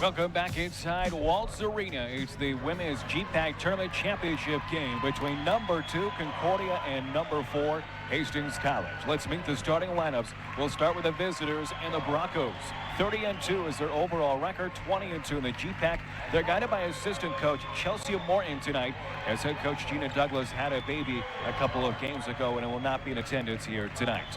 Welcome back inside Waltz Arena. It's the Women's GPAC Tournament Championship game between number 2 Concordia and number 4 Hastings College. Let's meet the starting lineups. We'll start with the visitors and the Broncos. 30-2 is their overall record, 20-2 in the GPAC. They're guided by assistant coach Chelsea Morton tonight, as head coach Gina Douglas had a baby a couple of games ago and will not be in attendance here tonight.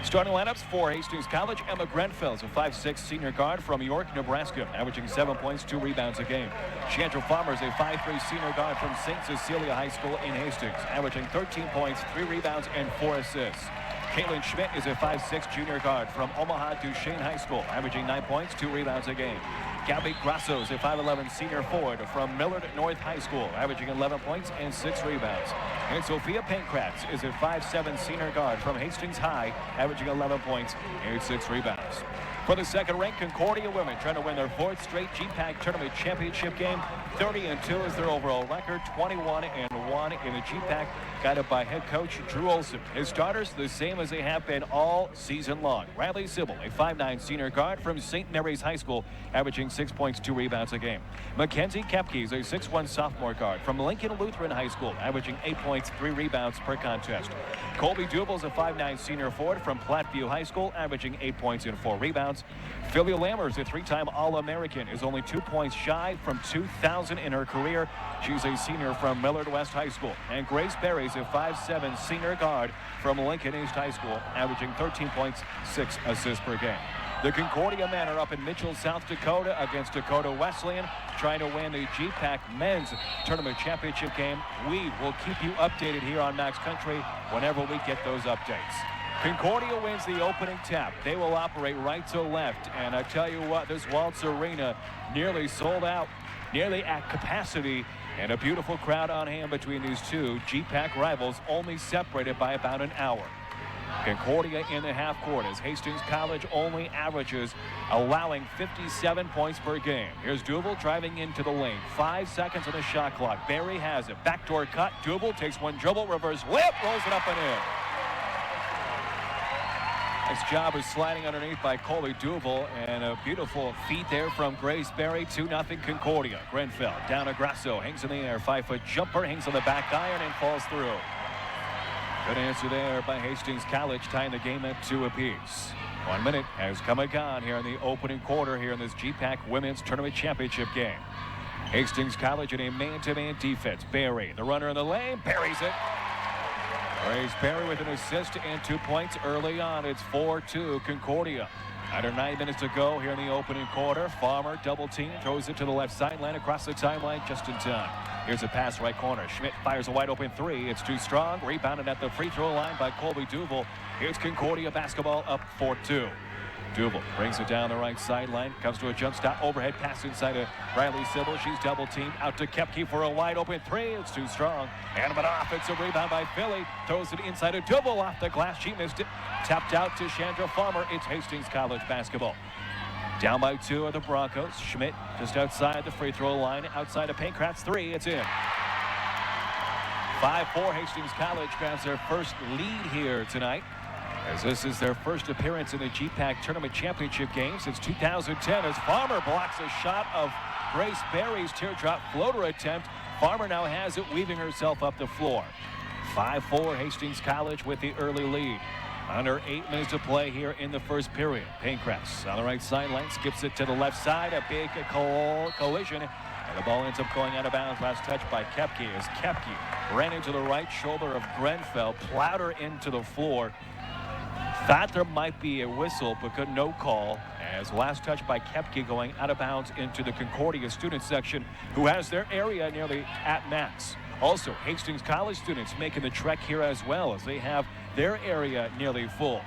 Starting lineups for Hastings College: Emma Grenfell is a 5'6" senior guard from York, Nebraska, averaging 7 points, 2 rebounds a game. Chandra Farmer is a 5'3" senior guard from St. Cecilia High School in Hastings, averaging 13 points, 3 rebounds, and 4 assists. Caitlin Schmidt is a 5'6" junior guard from Omaha Duchesne High School, averaging 9 points, 2 rebounds a game. Gabby Grasso is a 5'11" senior forward from Millard North High School, averaging 11 points and 6 rebounds. And Sophia Pankratz is a 5'7" senior guard from Hastings High, averaging 11 points and 6 rebounds. For the second-ranked Concordia women, trying to win their 4th straight GPAC Tournament Championship game. 30-2 is their overall record, 21-1 in the GPAC, guided by head coach Drew Olson. His starters, the same as they have been all season long. Riley Sybil, a 5'9" senior guard from St. Mary's High School, averaging 6 points, 2 rebounds a game. Mackenzie Kepke is a 6'1" sophomore guard from Lincoln Lutheran High School, averaging 8 points, 3 rebounds per contest. Colby Duval is a 5'9" senior forward from Platteview High School, averaging 8 points and 4 rebounds. Philly Lammers, a 3-time All-American, is only 2 points shy from 2,000 in her career. She's a senior from Millard West High School. And Grace Berry is a 5'7" senior guard from Lincoln East High School, averaging 13 points, 6 assists per game. The Concordia men are up in Mitchell, South Dakota against Dakota Wesleyan, trying to win the GPAC Men's Tournament Championship game. We will keep you updated here on Max Country whenever we get those updates. Concordia wins the opening tap. They will operate right to left. And I tell you what, this Waltz Arena nearly sold out, nearly at capacity, and a beautiful crowd on hand between these two GPAC rivals, only separated by about an hour. Concordia in the half court as Hastings College only averages allowing 57 points per game. Here's Duval driving into the lane. 5 seconds on the shot clock. Berry has it. Backdoor cut. Duval takes one dribble, reverse whip, rolls it up and in. Nice job of sliding underneath by Colby Duval, and a beautiful feed there from Grace Berry. 2-0 Concordia. Grenfell down to Grasso, hangs in the air, 5-foot jumper, hangs on the back iron and falls through. Good answer there by Hastings College, tying the game at 2 apiece. 1 minute has come and gone here in the opening quarter here in this GPAC Women's Tournament Championship game. Hastings College in a man-to-man defense. Berry, the runner in the lane, buries it. Grace Berry with an assist and 2 points early on. It's 4-2 Concordia. Under 9 minutes to go here in the opening quarter. Farmer double team, throws it to the left sideline across the timeline just in time. Here's a pass right corner. Schmidt fires a wide open 3. It's too strong. Rebounded at the free throw line by Colby Duval. Here's Concordia basketball up 4-2. Duval brings it down the right sideline. Comes to a jump stop. Overhead pass inside of Riley Sybil. She's double teamed. Out to Kepke for a wide open 3. It's too strong. And an offensive rebound by Philly. Throws it inside of Duval off the glass. She missed it. Tapped out to Chandra Farmer. It's Hastings College basketball. Down by 2 are the Broncos. Schmidt just outside the free throw line. Outside of Pankratz 3. It's in. 5-4 Hastings College grabs their first lead here tonight, as this is their first appearance in the GPAC Tournament Championship game since 2010, as Farmer blocks a shot of Grace Berry's teardrop floater attempt. Farmer now has it, weaving herself up the floor. 5-4 Hastings College with the early lead. Under 8 minutes to play here in the first period. Pankratz on the right sideline, skips it to the left side. A big collision, and the ball ends up going out of bounds. Last touch by Kepke, as Kepke ran into the right shoulder of Grenfell, plowed her into the floor. Thought there might be a whistle, but got no call, as last touch by Kepke going out of bounds into the Concordia student section, who has their area nearly at max. Also, Hastings College students making the trek here as well, as they have their area nearly full.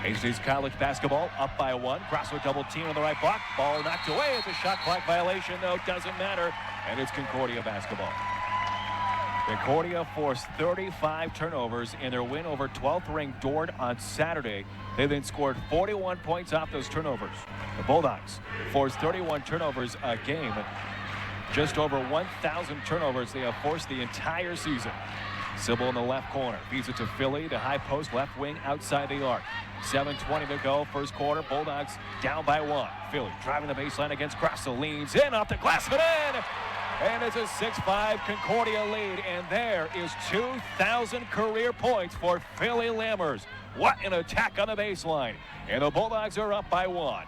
Hastings College basketball up by 1. Grasso double team on the right block. Ball knocked away. It's a shot clock violation, though. Doesn't matter. And it's Concordia basketball. Concordia forced 35 turnovers in their win over 12th-ranked Dordt on Saturday. They then scored 41 points off those turnovers. The Bulldogs forced 31 turnovers a game. Just over 1,000 turnovers they have forced the entire season. Sybil in the left corner feeds it to Philly, the high post left wing outside the arc. 7:20 to go, first quarter. Bulldogs down by 1. Philly driving the baseline against Grasso, leans in off the glass and in. And it's a 6-5 Concordia lead. And there is 2,000 career points for Philly Lammers. What an attack on the baseline. And the Bulldogs are up by 1.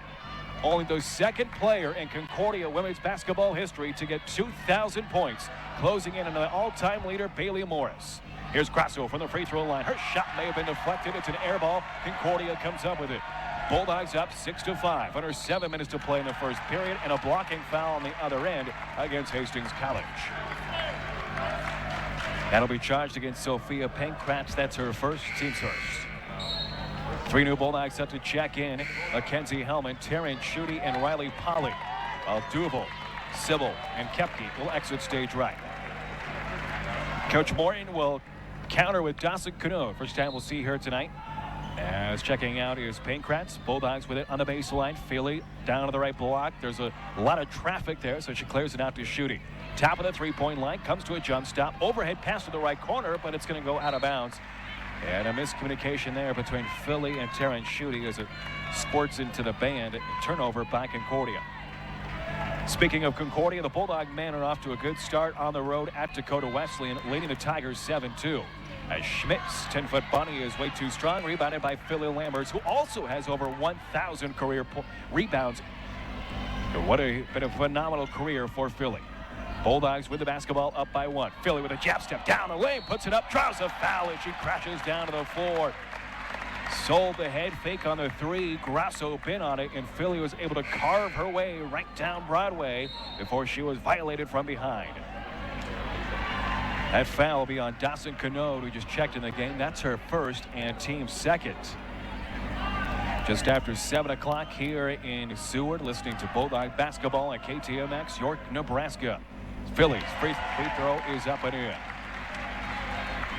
Only the second player in Concordia women's basketball history to get 2,000 points. Closing in on an all-time leader, Bailey Morris. Here's Grasso from the free throw line. Her shot may have been deflected. It's an air ball. Concordia comes up with it. Bulldogs up 6-5. Under 7 minutes to play in the first period, and a blocking foul on the other end against Hastings College. That'll be charged against Sophia Pankratz. That's her first, team's first. 3 new Bulldogs set to check in. Mackenzie Hellman, Taryn Schutte, and Riley Polly. While Duval, Sybil, and Kepke will exit stage right. Coach Morton will counter with Dawson Cano. First time we'll see her tonight. As checking out is Pankratz. Bulldogs with it on the baseline. Philly down to the right block. There's a lot of traffic there, so she clears it out to Schutte. Top of the three-point line, comes to a jump stop. Overhead pass to the right corner, but it's going to go out of bounds. And a miscommunication there between Philly and Taryn Schutte as it squirts into the band. Turnover by Concordia. Speaking of Concordia, the Bulldog men are off to a good start on the road at Dakota Wesleyan, leading the Tigers 7-2. As Schmidt's 10-foot bunny is way too strong, rebounded by Philly Lammers, who also has over 1,000 career rebounds. What a been a phenomenal career for Philly. Bulldogs with the basketball up by 1. Philly with a jab step down the lane, puts it up, draws a foul as she crashes down to the floor. Sold the head fake on the 3. Grasso been on it, and Philly was able to carve her way right down Broadway before she was violated from behind. That foul will be on Dawson Cano, who just checked in the game. That's her first and team second. Just after 7 o'clock here in Seward, listening to Bulldog basketball on KTMX, York, Nebraska. Philly's free throw is up and in.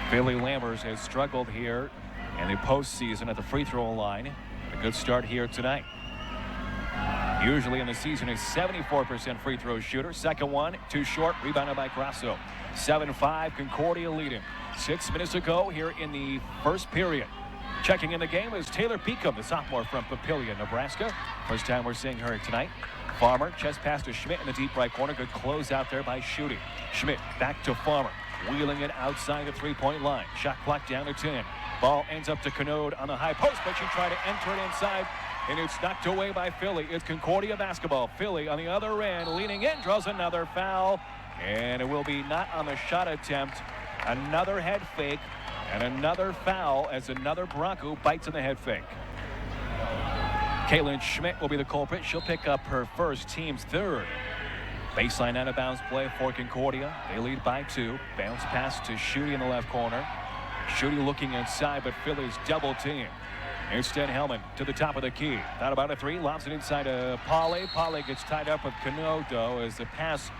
Philly Lammers has struggled here in the postseason at the free throw line. A good start here tonight. Usually in the season, a 74% free throw shooter. Second one, too short, rebounded by Grasso. 7-5, Concordia leading. 6 minutes to go here in the first period. Checking in the game is Taylor Peakham, the sophomore from Papillion, Nebraska. First time we're seeing her tonight. Farmer, chest pass to Schmidt in the deep right corner. Good close out there by Schutte. Schmidt back to Farmer, wheeling it outside the three-point line. Shot clock down to 10. Ball ends up to Canode on the high post, but she tried to enter it inside, and it's knocked away by Philly. It's Concordia basketball. Philly on the other end, leaning in, draws another foul, and it will be not on the shot attempt. Another head fake, and another foul as another Bronco bites in the head fake. Kaylin Schmidt will be the culprit. She'll pick up her first, team's third. Baseline out of bounds play for Concordia. They lead by 2. Bounce pass to Schutte in the left corner. Schutte looking inside, but Philly's double team. Instead, Hellman to the top of the key. Not about a 3. Lobs it inside to Polly. Polly gets tied up with Cano, though, as the pass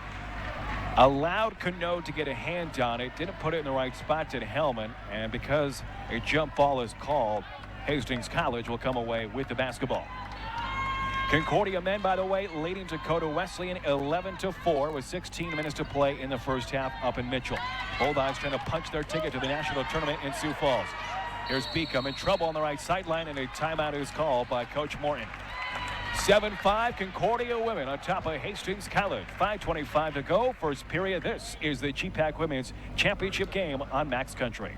allowed Cano to get a hand on it. Didn't put it in the right spot to Hellman. And because a jump ball is called, Hastings College will come away with the basketball. Concordia men, by the way, leading Dakota Wesleyan 11-4 with 16 minutes to play in the first half up in Mitchell. Bulldogs trying to punch their ticket to the national tournament in Sioux Falls. Here's Beacom in trouble on the right sideline, and a timeout is called by Coach Morton. 7-5 Concordia women on top of Hastings College. 5:25 to go. First period. This is the GPAC Women's Championship game on Max Country.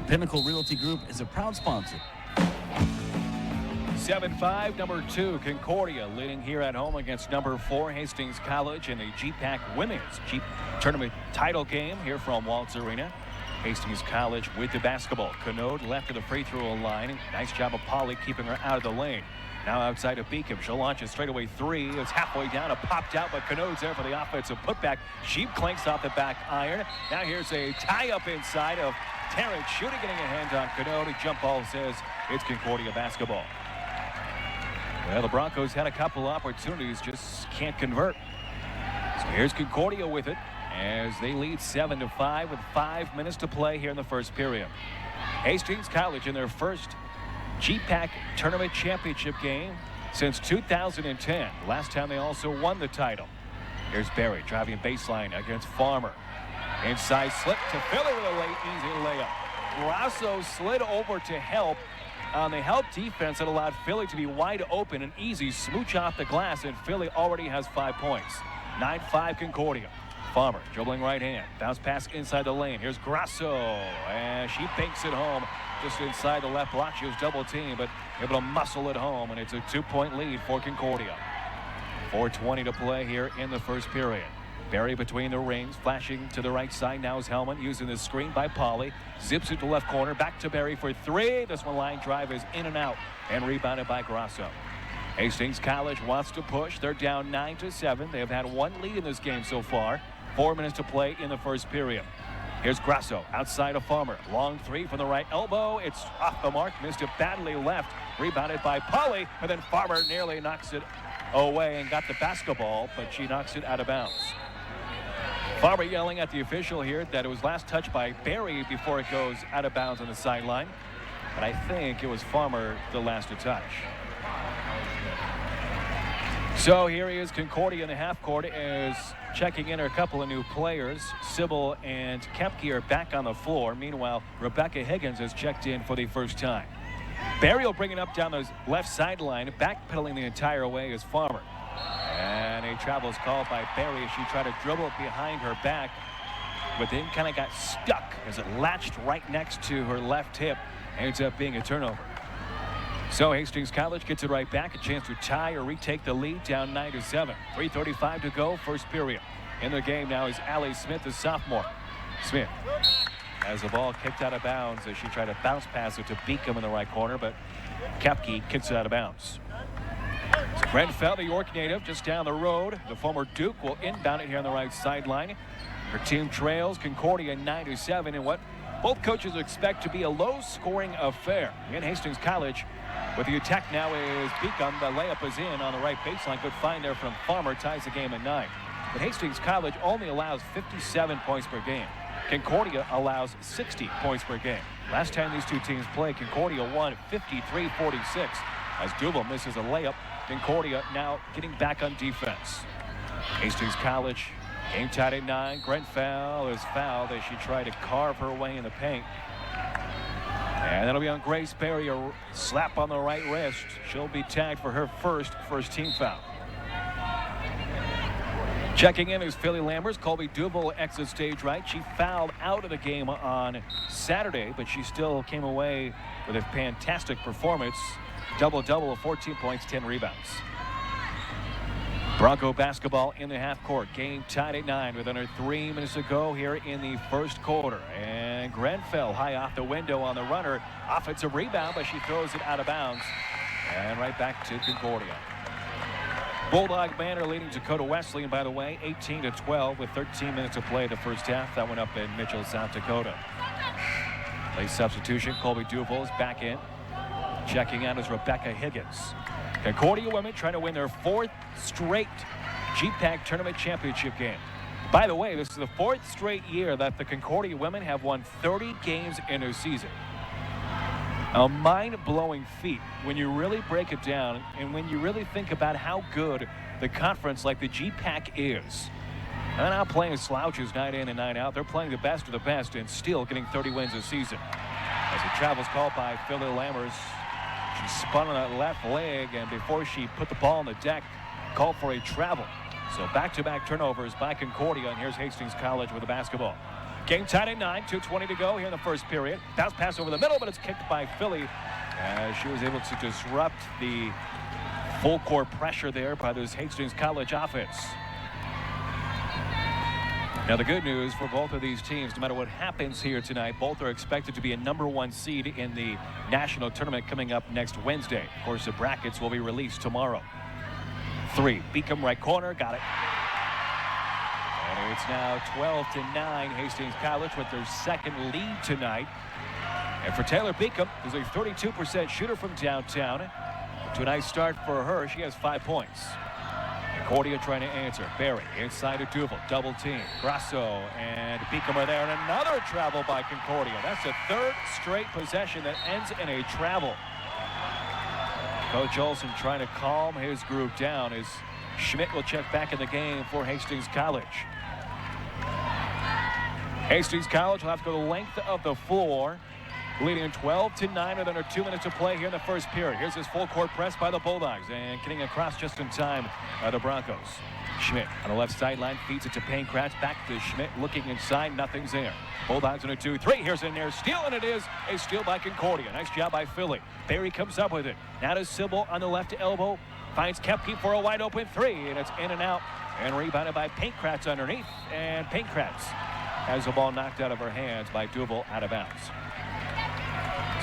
Pinnacle Realty Group is a proud sponsor. 7-5, number 2, Concordia leading here at home against number 4, Hastings College in the GPAC Women's Tournament title game here from Waltz Arena. Hastings College with the basketball. Canode left of the free throw line. Nice job of Polly keeping her out of the lane. Now outside of Beacom. She'll launch a straightaway 3. It's halfway down. It popped out, but Canode's there for the offensive putback. Sheep clanks off the back iron. Now here's a tie-up inside of Taryn Schutte getting a hand on Canode. A jump ball says it's Concordia basketball. Well, the Broncos had a couple opportunities, just can't convert. So here's Concordia with it as they lead 7-5 with 5 minutes to play here in the first period. Hastings College in their first GPAC tournament championship game since 2010. Last time they also won the title. Here's Barry driving baseline against Farmer. Inside slip to Philly with a late easy layup. Grasso slid over to help on the help defense that allowed Philly to be wide open. An easy smooch off the glass, and Philly already has 5 points. 9-5 Concordia. Farmer dribbling right hand. Bounce pass inside the lane. Here's Grasso, and she banks it home just inside the left block. She was double teamed, but able to muscle it home, and it's a 2-point lead for Concordia. 4:20 to play here in the first period. Barry between the rings, flashing to the right side. Now is Hellman using the screen by Polly. Zips it to left corner. Back to Barry for 3. This one line drive is in and out and rebounded by Grasso. Hastings College wants to push. They're down 9-7. They have had 1 lead in this game so far. 4 minutes to play in the first period. Here's Grasso outside of Farmer. Long 3 from the right elbow. It's off the mark. Missed it badly left. Rebounded by Polly. And then Farmer nearly knocks it away and got the basketball, but she knocks it out of bounds. Farmer yelling at the official here that it was last touched by Barry before it goes out of bounds on the sideline. But I think it was Farmer the last to touch. So here he is, Concordia in the half court is checking in a couple of new players. Sybil and Kepke are back on the floor. Meanwhile, Rebecca Higgins has checked in for the first time. Barry will bring it up down the left sideline. Backpedaling the entire way is Farmer. And a travel is called by Barry as she tried to dribble it behind her back, but then kind of got stuck as it latched right next to her left hip. Ends up being a turnover. So Hastings College gets it right back, a chance to tie or retake the lead, down 9-7. 3:35 to go, first period. In the game now is Allie Smith, the sophomore. Smith has the ball kicked out of bounds as she tried to bounce pass it to Beacom in the right corner, but Kepke kicks it out of bounds. So Grenfell, the York native, just down the road. The former Duke will inbound it here on the right sideline. Her team trails Concordia 9-7 in what both coaches expect to be a low-scoring affair. In Hastings College, with the attack now is Beacom. The layup is in on the right baseline. Good find there from Farmer. Ties the game at 9. But Hastings College only allows 57 points per game. Concordia allows 60 points per game. Last time these two teams played, Concordia won 53-46 as Duval misses a layup. Concordia now getting back on defense. Hastings College game tied at 9. Grenfell is fouled as she tried to carve her way in the paint. And that'll be on Grace Berry, a slap on the right wrist. She'll be tagged for her first team foul. Checking in is Philly Lammers. Colby Duval exits stage right. She fouled out of the game on Saturday, but she still came away with a fantastic performance. Double-double of 14 points, 10 rebounds. Bronco basketball in the half court. Game tied at 9 with under 3 minutes to go here in the first quarter. And Grenfell high off the window on the runner. Offensive rebound, but she throws it out of bounds. And right back to Concordia. Bulldog Manor leading Dakota Wesleyan, by the way, 18-12 with 13 minutes to play the first half. That went up in Mitchell, South Dakota. Late substitution. Colby Duval is back in. Checking out is Rebecca Higgins. Concordia women trying to win their 4th straight GPAC tournament championship game. By the way, this is the 4th straight year that the Concordia women have won 30 games in a season. A mind-blowing feat when you really break it down and when you really think about how good the conference like the GPAC is. They're not playing slouches night in and night out. They're playing the best of the best and still getting 30 wins a season. As the travel's called by Philly Lammers. She spun on that left leg, and before she put the ball on the deck, called for a travel. So back-to-back turnovers by Concordia, and here's Hastings College with the basketball. Game tied at 9, 2:20 to go here in the first period. Bounce pass over the middle, but it's kicked by Philly as she was able to disrupt the full court pressure there by this Hastings College offense. Now the good news for both of these teams, no matter what happens here tonight, both are expected to be a #1 seed in the national tournament coming up next Wednesday. Of course, the brackets will be released tomorrow. 3, Beacom right corner, got it. And it's now 12-9, Hastings College with their second lead tonight. And for Taylor Beacom, who's a 32% shooter from downtown, to a nice start for her. She has 5 points. Concordia trying to answer. Berry inside of Duval. Double team. Grasso and Beacom are there. And another travel by Concordia. That's the third straight possession that ends in a travel. Coach Olson trying to calm his group down as Schmidt will check back in the game for Hastings College. Hastings College will have to go the length of the floor, leading 12-9 with under 2 minutes to play here in the first period. Here's this full court press by the Bulldogs and getting across just in time the Broncos. Schmidt on the left sideline feeds it to Pankratz. Back to Schmidt looking inside. Nothing's there. Bulldogs in a 2-3. Here's a near steal, and it is a steal by Concordia. Nice job by Philly. Berry comes up with it. Now to Sybil on the left elbow. Finds Kepke for a wide open three, and it's in and out. And rebounded by Pankratz underneath. And Pankratz has the ball knocked out of her hands by Duval out of bounds.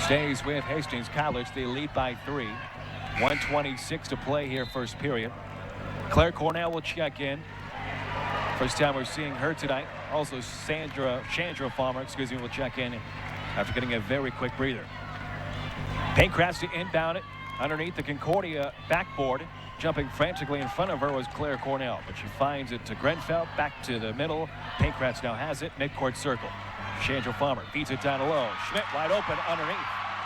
Stays with Hastings College. They lead by 3. 1:26 to play here first period. Claire Cornell will check in. First time we're seeing her tonight. Also Chandra Farmer, will check in after getting a very quick breather. Pankratz to inbound it underneath the Concordia backboard. Jumping frantically in front of her was Claire Cornell, but she finds it to Grenfell, back to the middle. Pankratz now has it, midcourt circle. Chandra Farmer feeds it down low. Schmidt wide open underneath.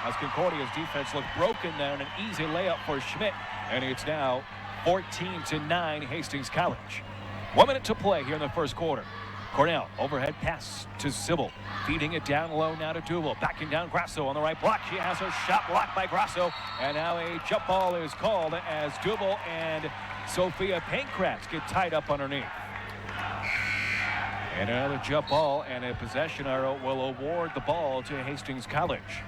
As Concordia's defense looked broken there, and an easy layup for Schmidt, and it's now 14-9 Hastings College. 1 minute to play here in the first quarter. Cornell overhead pass to Sybil, feeding it down low now to Duval. Backing down Grasso on the right block. She has her shot blocked by Grasso, and now a jump ball is called as Duval and Sophia Pankratz get tied up underneath. And another jump ball, and a possession arrow will award the ball to Hastings College.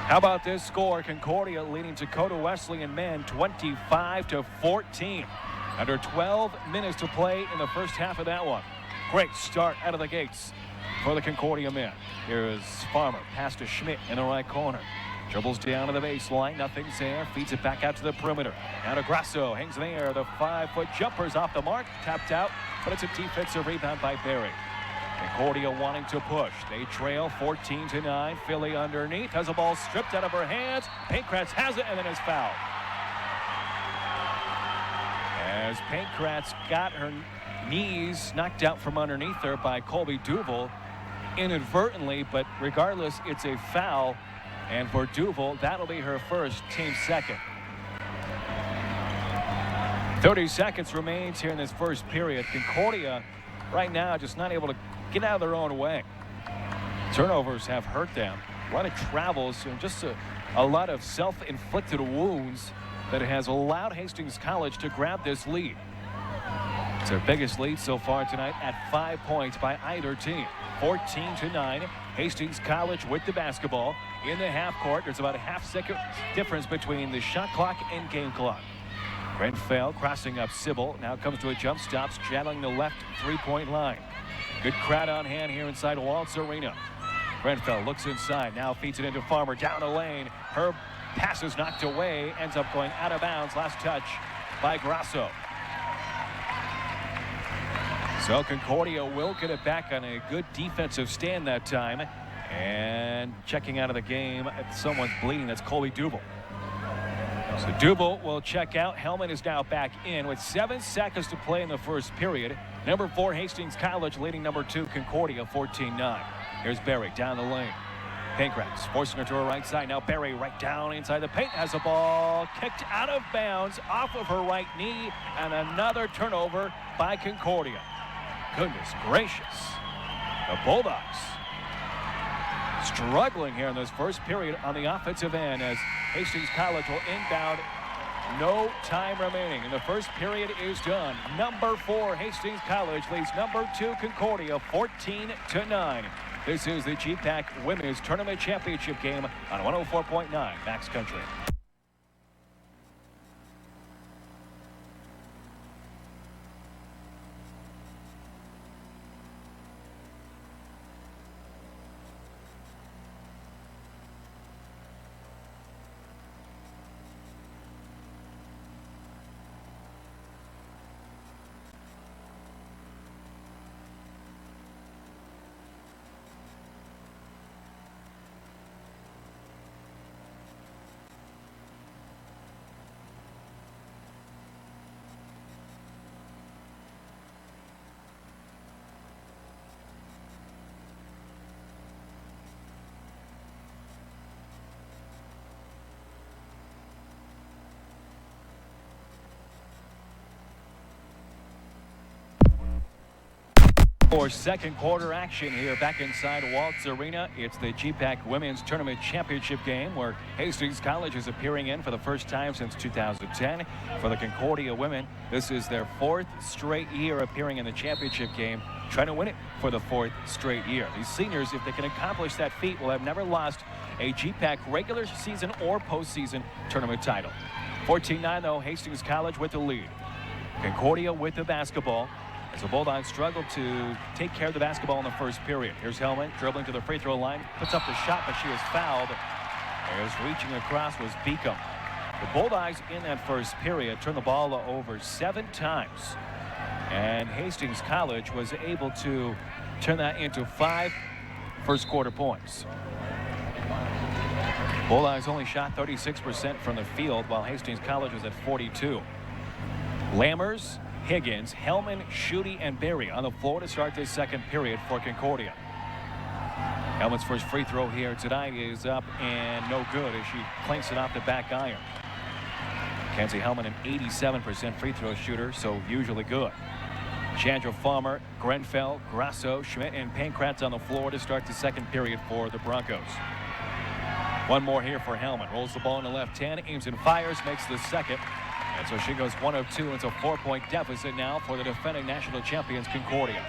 How about this score? Concordia leading Dakota Wesleyan men 25-14. Under 12 minutes to play in the first half of that one. Great start out of the gates for the Concordia men. Here is Farmer, pass to Schmidt in the right corner. Dribbles down to the baseline, nothing's there. Feeds it back out to the perimeter. Now to Grasso, hangs in the air. The 5-foot jumper's off the mark, tapped out, but it's a defensive rebound by Berry. Concordia wanting to push. They trail 14-9. Philly underneath has a ball stripped out of her hands. Pankratz has it and then is fouled. As Pankratz got her knees knocked out from underneath her by Colby Duval inadvertently, but regardless, it's a foul. And for Duval, that'll be her first, team second. 30 seconds remains here in this first period. Concordia right now just not able to get out of their own way. Turnovers have hurt them. A lot of travels and just a lot of self-inflicted wounds that has allowed Hastings College to grab this lead. It's their biggest lead so far tonight at 5 points by either team. 14-9. Hastings College with the basketball in the half court. There's about a half-second difference between the shot clock and game clock. Grenfell crossing up Sybil. Now comes to a jump stop, straddling the left three-point line. Good crowd on hand here inside Waltz Arena. Grenfell looks inside, now feeds it into Farmer down the lane. Her pass is knocked away, ends up going out of bounds. Last touch by Grasso. So Concordia will get it back on a good defensive stand that time. And checking out of the game, someone's bleeding. That's Colby Duval. So Duval will check out. Hellman is now back in with 7 seconds to play in the first period. Number 4 Hastings College leading number 2 Concordia 14-9. Here's Berry down the lane. Pankratz forcing her to her right side. Now Berry right down inside the paint, has the ball kicked out of bounds off of her right knee, and another turnover by Concordia. Goodness gracious. The Bulldogs struggling here in this first period on the offensive end as Hastings College will inbound. No time remaining, and the first period is done. Number 4 Hastings College leads number 2 Concordia 14-9. This is the GPAC Women's Tournament Championship game on 104.9 Max Country. For second quarter action here back inside Waltz Arena. It's the GPAC Women's Tournament Championship game where Hastings College is appearing in for the first time since 2010. For the Concordia women, this is their fourth straight year appearing in the championship game, trying to win it for the fourth straight year. These seniors, if they can accomplish that feat, will have never lost a GPAC regular season or postseason tournament title. 14-9 though, Hastings College with the lead. Concordia with the basketball. As the Bulldogs struggled to take care of the basketball in the first period. Here's Hellman dribbling to the free throw line, puts up the shot, but she is fouled. As reaching across was Beacom. The Bulldogs in that first period turned the ball over 7 times. And Hastings College was able to turn that into 5 first quarter points. Bulldogs only shot 36% from the field, while Hastings College was at 42. Lammers, Higgins, Hellman, Schutte, and Berry on the floor to start this second period for Concordia. Hellman's first free throw here tonight is up and no good as she clanks it off the back iron. Kenzie Hellman, an 87% free throw shooter, so usually good. Chandra Farmer, Grenfell, Grasso, Schmidt, and Pankratz on the floor to start the second period for the Broncos. One more here for Hellman. Rolls the ball in the left hand, aims and fires, makes the second. And so she goes 1 of 2. It's a 4-point deficit now for the defending national champions Concordia.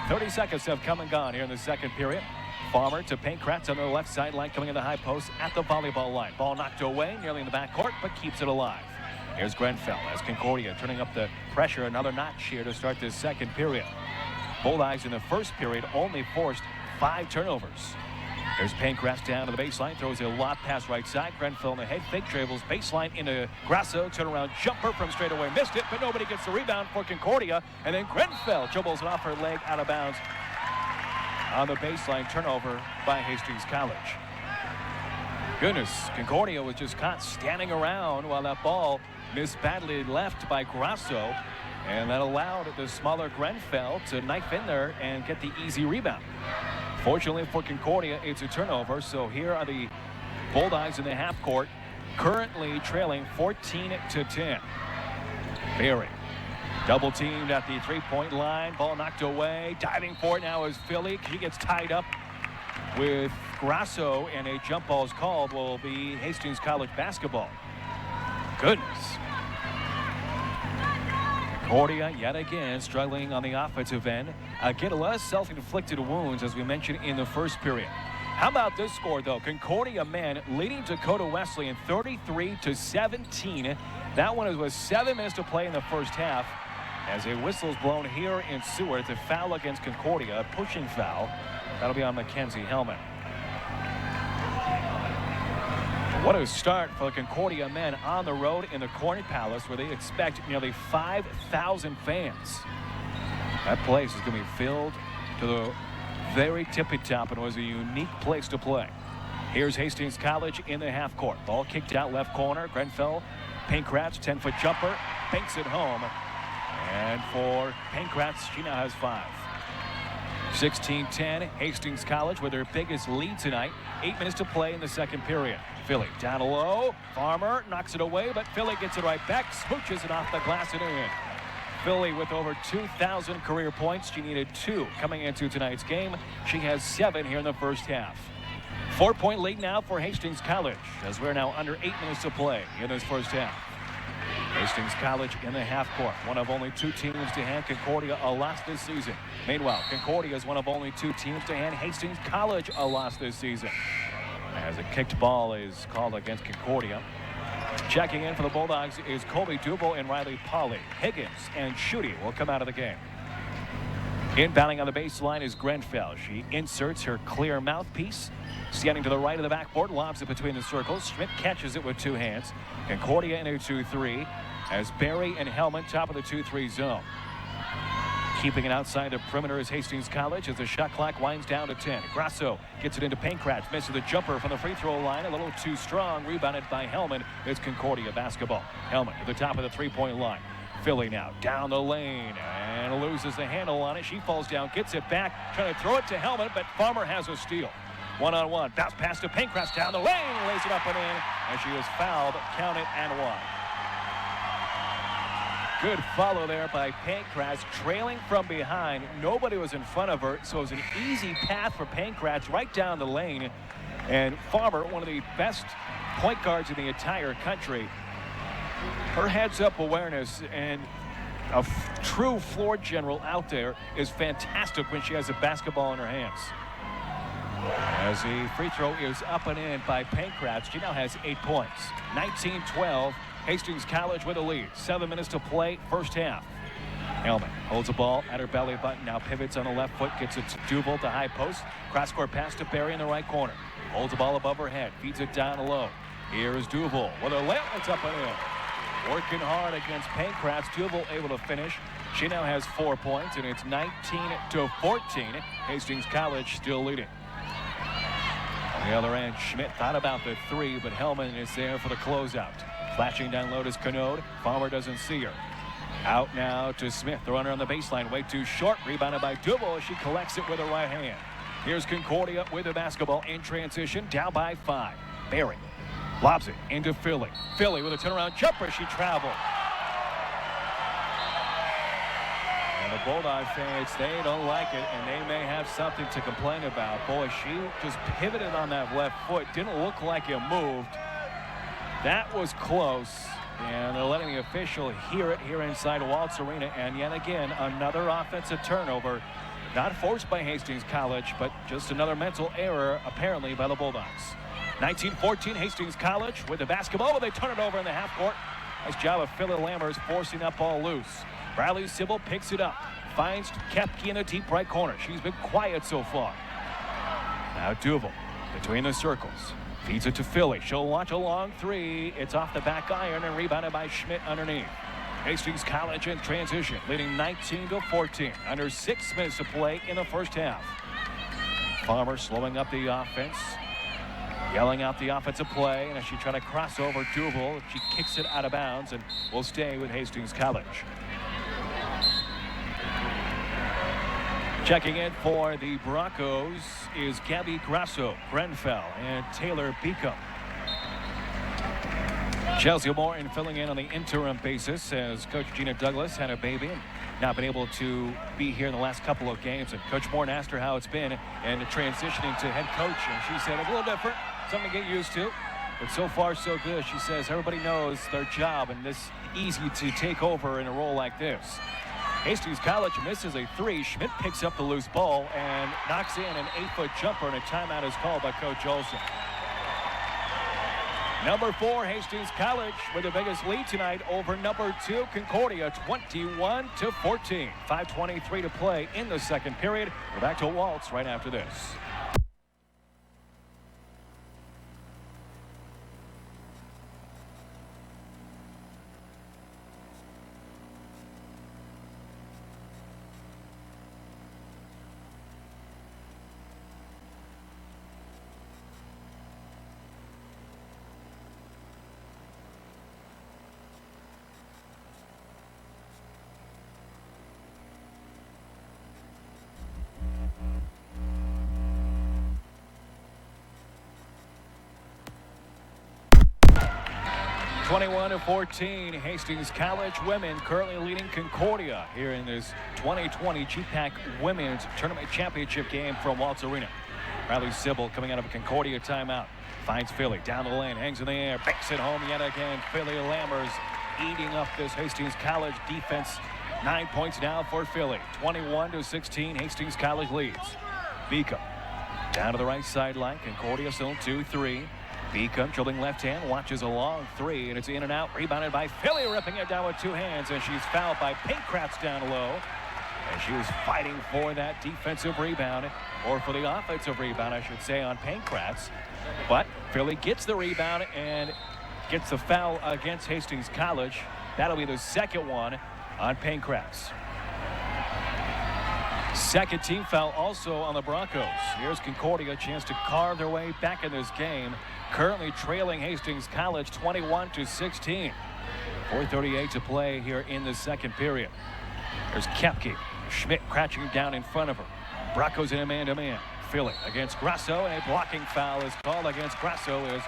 30 seconds have come and gone here in the second period. Farmer to Pankratz on the left sideline, coming in the high post at the volleyball line. Ball knocked away nearly in the backcourt, but keeps it alive. Here's Grenfell as Concordia turning up the pressure another notch here to start this second period. Bulldogs in the first period only forced 5 turnovers. There's Pankratz down to the baseline, throws a lob pass right side. Grenfell in the head fake, dribbles baseline into Grasso, turnaround jumper from straight away, missed it, but nobody gets the rebound for Concordia. And then Grenfell dribbles it off her leg out of bounds on the baseline, turnover by Hastings College. Goodness, Concordia was just caught standing around while that ball missed badly left by Grasso, and that allowed the smaller Grenfell to knife in there and get the easy rebound. Fortunately for Concordia, it's a turnover, so here are the Bulldogs in the half court, currently trailing 14-10. Berry double teamed at the three-point line, ball knocked away, diving for it now is Philly. She gets tied up with Grasso, and a jump ball is called. Will be Hastings College basketball. Goodness. Concordia yet again struggling on the offensive end. Get a lot of self-inflicted wounds, as we mentioned in the first period. How about this score, though? Concordia men leading Dakota Wesleyan 33-17. That one was 7 minutes to play in the first half. As a whistle is blown here in Seward, the foul against Concordia, a pushing foul. That'll be on Mackenzie Hellman. What a start for the Concordia men on the road in the Corn Palace, where they expect nearly 5,000 fans. That place is going to be filled to the very tippy top, and it was a unique place to play. Here's Hastings College in the half court. Ball kicked out left corner. Grenfell, Pankratz, 10-foot jumper, banks it home. And for Pankratz, she now has 5. 16-10, Hastings College with their biggest lead tonight. 8 minutes to play in the second period. Philly down low. Farmer knocks it away, but Philly gets it right back, smooches it off the glass and in. Philly with over 2,000 career points. She needed 2 coming into tonight's game. She has 7 here in the first half. 4-point lead now for Hastings College, as we're now under 8 minutes to play in this first half. Hastings College in the half court. One of only 2 teams to hand Concordia a loss this season. Meanwhile, Concordia is one of only 2 teams to hand Hastings College a loss this season. As a kicked ball is called against Concordia. Checking in for the Bulldogs is Colby Duval and Riley Pauley. Higgins and Schutte will come out of the game. Inbounding on the baseline is Grenfell. She inserts her clear mouthpiece. Standing to the right of the backboard, lobs it between the circles. Schmidt catches it with 2 hands. Concordia in a 2-3 as Berry and Hellman top of the 2-3 zone. Keeping it outside the perimeter is Hastings College as the shot clock winds down to 10. Grasso gets it into Pankratz, misses the jumper from the free throw line, a little too strong, rebounded by Hellman. It's Concordia basketball. Hellman to the top of the 3-point line. Philly now down the lane and loses the handle on it. She falls down, gets it back, trying to throw it to Hellman, but Farmer has a steal. One-on-one, bounce pass to Pankratz down the lane, lays it up and in, and she is fouled, count it and 1. Good follow there by Pankratz, trailing from behind. Nobody was in front of her, so it was an easy path for Pankratz right down the lane. And Farmer, one of the best point guards in the entire country, her heads-up awareness and a true floor general out there is fantastic when she has a basketball in her hands. As the free throw is up and in by Pankratz, she now has 8 points. 19-12, Hastings College with a lead. 7 minutes to play, first half. Hellman holds the ball at her belly button, now pivots on the left foot, gets it to Duval to high post. Cross-court pass to Barry in the right corner. Holds the ball above her head, feeds it down low. Here is Duval with a layup. It's up and in. Working hard against Pankratz. Duval able to finish. She now has 4 points, and it's 19-14. Hastings College still leading. On the other end, Schmidt thought about the three, but Hellman is there for the closeout. Flashing down low to Canode. Farmer doesn't see her. Out now to Smith. The runner on the baseline. Way too short. Rebounded by Duval. She collects it with her right hand. Here's Concordia with the basketball in transition. Down by 5. Barry lobs it into Philly. Philly with a turnaround jumper. She traveled. And the Bulldog fans, they don't like it, and they may have something to complain about. Boy, she just pivoted on that left foot. Didn't look like it moved. That was close, and they're letting the official hear it here inside Waltz Arena. And yet again, another offensive turnover. Not forced by Hastings College, but just another mental error, apparently, by the Bulldogs. 19-14, Hastings College with the basketball, but they turn it over in the half court. Nice job of Philly Lammers forcing that ball loose. Riley Sybil picks it up, finds Kepke in the deep right corner. She's been quiet so far. Now Duval between the circles. Feeds it to Philly. She'll launch a long three. It's off the back iron and rebounded by Schmidt underneath. Hastings College in transition, leading 19-14. Under 6 minutes to play in the first half. Farmer slowing up the offense. Yelling out the offensive play, and as she tried to cross over Duval, she kicks it out of bounds and will stay with Hastings College. Checking in for the Broncos is Gabby Grasso, Grenfell, and Taylor Beacom. Chelsea Morton filling in on the interim basis as Coach Gina Douglas had a baby and not been able to be here in the last couple of games. And Coach Morton asked her how it's been and transitioning to head coach, and she said it's a little different, something to get used to. But so far, so good. She says everybody knows their job, and this easy to take over in a role like this. Hastings College misses a three. Schmidt picks up the loose ball and knocks in an 8-foot jumper, and a timeout is called by Coach Olson. Number 4, Hastings College with the biggest lead tonight over number 2, Concordia, 21-14. 5:23 to play in the second period. We're back to Waltz right after this. To 14, Hastings College women currently leading Concordia here in this 2020 GPAC Women's Tournament Championship game from Waltz Arena. Riley Sybil coming out of a Concordia timeout. Finds Philly down the lane, hangs in the air, banks it home yet again. Philly Lammers eating up this Hastings College defense. 9 points now for Philly. 21-16, Hastings College leads. Beacom down to the right sideline. Concordia still 2-3. Beacom dribbling left hand, watches a long three, and it's in and out. Rebounded by Philly, ripping it down with 2 hands, and she's fouled by Pankratz down low. And she was fighting for that defensive rebound, or for the offensive rebound, I should say, on Pankratz. But Philly gets the rebound and gets the foul against Hastings College. That'll be the second one on Pankratz. Second team foul also on the Broncos. Here's Concordia, a chance to carve their way back in this game. Currently trailing Hastings College 21-16. 4:38 to play here in the second period. There's Kepke. Schmidt crouching down in front of her. Broncos in a man-to-man. Philly against Grasso, and a blocking foul is called against Grasso as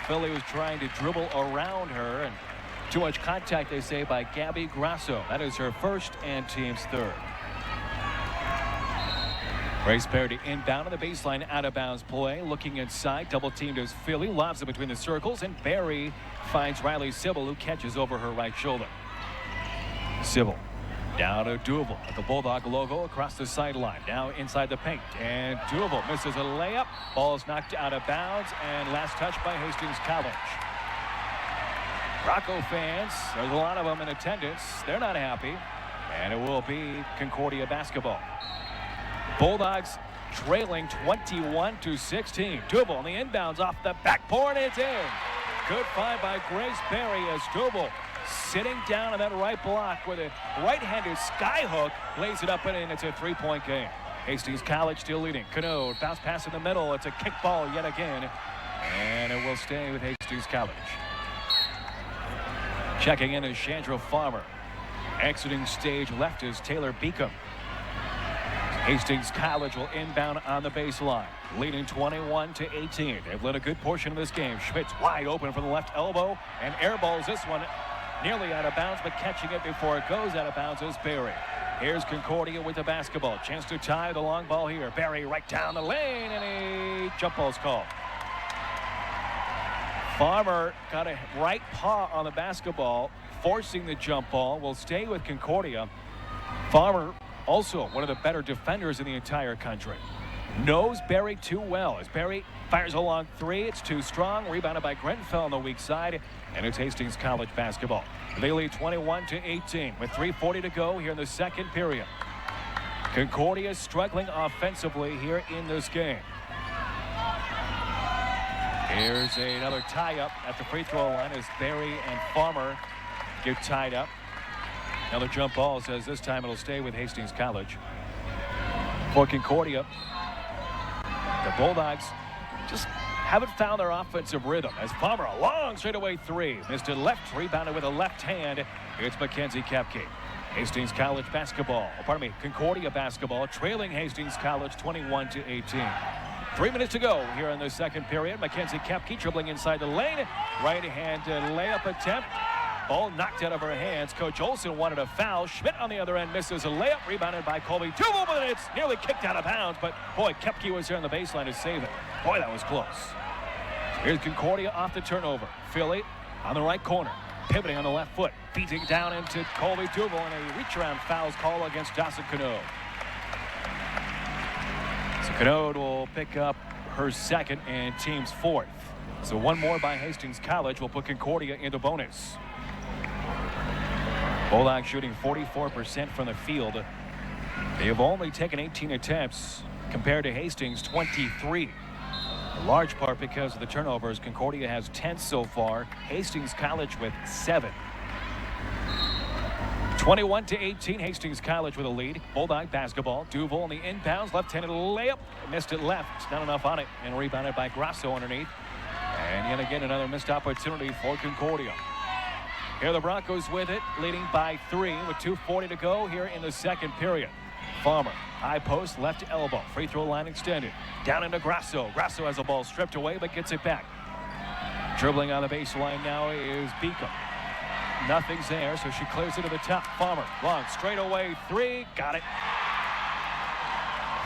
Philly was trying to dribble around her, and Too much contact, they say, by Gabby Grasso. That is her first and team's third. Grace Berry inbound on the baseline, out of bounds play. Looking inside, double teamed is Philly. Lobs it between the circles, and Berry finds Riley Sybil, who catches over her right shoulder. Sybil down to Duval at the Bulldog logo across the sideline. Now inside the paint, and Duval misses a layup. Ball is knocked out of bounds, and last touch by Hastings College. Rocco fans, there's a lot of them in attendance. They're not happy, and it will be Concordia basketball. Bulldogs trailing 21-16. Duval on the inbounds off the backboard, and it's in. Good find by Grace Berry as Duval sitting down on that right block with a right-handed skyhook, lays it up and in. It's a three-point game. Hastings College still leading. Cano, bounce pass in the middle. It's a kick ball yet again, and it will stay with Hastings College. Checking in is Chandra Farmer. Exiting stage left is Taylor Beacom. Hastings College will inbound on the baseline, leading 21-18. They've led a good portion of this game. Schmidt's wide open from the left elbow and airballs this one nearly out of bounds, but catching it before it goes out of bounds is Berry. Here's Concordia with the basketball. Chance to tie the long ball here. Berry right down the lane, and a jump ball's called. Farmer got a right paw on the basketball, forcing the jump ball. Will stay with Concordia. Farmer, also one of the better defenders in the entire country, knows Berry too well. As Berry fires a long three, it's too strong. Rebounded by Grenfell on the weak side, and it's Hastings College basketball. They lead 21-18 with 3:40 to go here in the second period. Concordia struggling offensively here in this game. Here's another tie-up at the free throw line as Berry and Farmer get tied up. Another jump ball, says this time it'll stay with Hastings College. For Concordia, the Bulldogs just haven't found their offensive rhythm as Farmer, a long straightaway three. Missed it left, rebounded with a left hand. It's Mackenzie Kepke. Hastings College basketball, Concordia basketball, trailing Hastings College 21-18. 3 minutes to go here in the second period. Mackenzie Kepke dribbling inside the lane. Right-handed layup attempt. Ball knocked out of her hands. Coach Olson wanted a foul. Schmidt on the other end misses a layup. Rebounded by Colby Duval, but it's nearly kicked out of bounds. But boy, Kepke was there on the baseline to save it. Boy, that was close. Here's Concordia off the turnover. Philly on the right corner, pivoting on the left foot, beating down into Colby Duval, and a reach-around fouls call against Dawson Cano. So Cano will pick up her second and team's fourth. So one more by Hastings College will put Concordia into bonus. Bulldogs shooting 44% from the field. They have only taken 18 attempts compared to Hastings 23. In large part because of the turnovers. Concordia has 10 so far. Hastings College with 7. 21-18, Hastings College with a lead. Bulldog basketball. Duval on the inbounds, left-handed layup. Missed it left. Not enough on it. And rebounded by Grasso underneath. And yet again, another missed opportunity for Concordia. Here the Broncos with it, leading by 3 with 2:40 to go here in the second period. Farmer, high post, left elbow, free throw line extended. Down into Grasso. Grasso has the ball stripped away, but gets it back. Dribbling on the baseline now is Beacom. Nothing's there, so she clears it to the top. Farmer, long straightaway three, got it.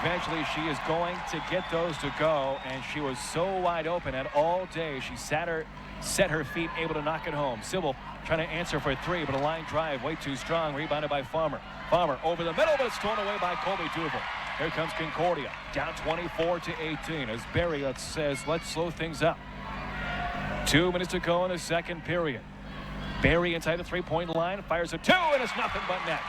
Eventually, she is going to get those to go, and she was so wide open at all day. She set her feet, able to knock it home. Sybil trying to answer for three, but a line drive way too strong. Rebounded by Farmer. Farmer over the middle, but it's thrown away by Colby Duval. Here comes Concordia, down 24-18 as Berry says, let's slow things up. 2 minutes to go in the second period. Berry inside the three-point line, fires a two, and it's nothing but net.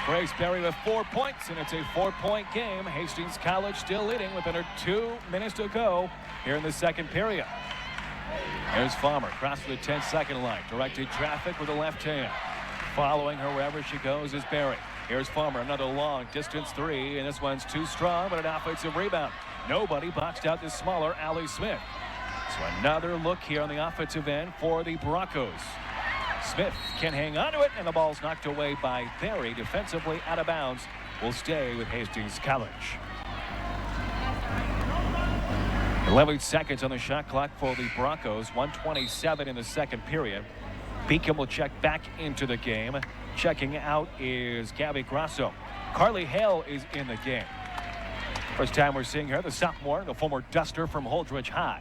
Grace Berry with 4 points, and it's a 4-point game. Hastings College still leading with under 2 minutes to go here in the second period. Here's Farmer, across the 10-second line, directed traffic with the left hand. Following her wherever she goes is Berry. Here's Farmer, another long distance three, and this one's too strong, but an offensive rebound. Nobody boxed out the smaller Allie Smith. So another look here on the offensive end for the Broncos. Smith can hang on to it, and the ball's knocked away by Berry. Defensively out of bounds. Will stay with Hastings College. 11 seconds on the shot clock for the Broncos. 1:27 in the second period. Beacom will check back into the game. Checking out is Gabby Grasso. Carly Hale is in the game. First time we're seeing her, the sophomore, the former duster from Holdridge High.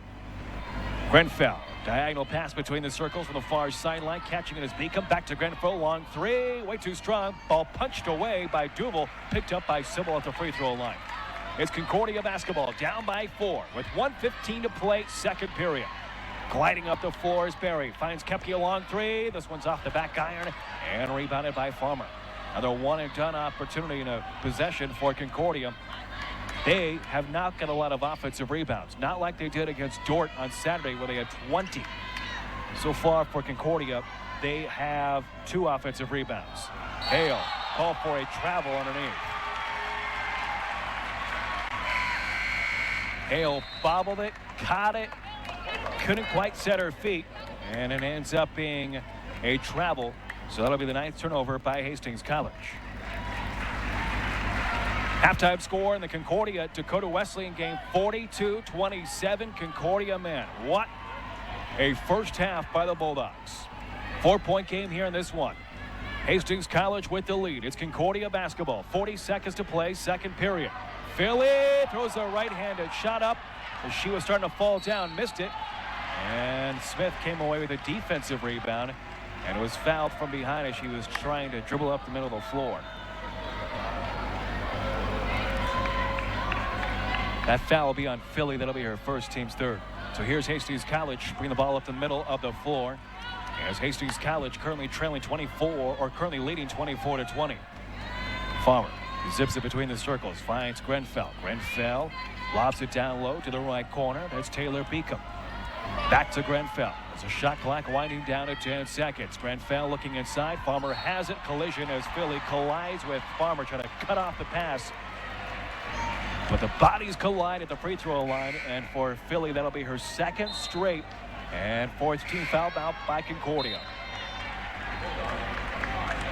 Grenfell, diagonal pass between the circles from the far sideline. Catching it is Beacom. Back to Grenfell. Long three. Way too strong. Ball punched away by Duval. Picked up by Sybil at the free throw line. It's Concordia basketball. Down by 4 with 1:15 to play. Second period. Gliding up the floor is Barry. Finds Kepke a long three. This one's off the back iron and rebounded by Farmer. Another one-and-done opportunity in a possession for Concordia. They have not got a lot of offensive rebounds. Not like they did against Dort on Saturday where they had 20. So far for Concordia, they have 2 offensive rebounds. Hale called for a travel underneath. Hale bobbled it, caught it, couldn't quite set her feet, and it ends up being a travel. So that'll be the 9th turnover by Hastings College. Halftime score in the Concordia Dakota Wesleyan game, 42-27 Concordia men. What a first half by the Bulldogs. 4-point game here in this one. Hastings College with the lead. It's Concordia basketball. 40 seconds to play, second period. Philly throws a right-handed shot up as she was starting to fall down, missed it. And Smith came away with a defensive rebound and was fouled from behind as she was trying to dribble up the middle of the floor. That foul will be on Philly. That'll be her first, team's third. So here's Hastings College bringing the ball up the middle of the floor as Hastings College currently trailing 24 or currently leading 24-20. Farmer zips it between the circles, finds Grenfell. Grenfell lobs it down low to the right corner. That's Taylor Beacom. Back to Grenfell. There's a shot clock winding down to 10 seconds. Grenfell looking inside. Farmer has it. Collision as Philly collides with Farmer trying to cut off the pass. But the bodies collide at the free throw line, and for Philly, that'll be her second straight and 4th team foul out by Concordia.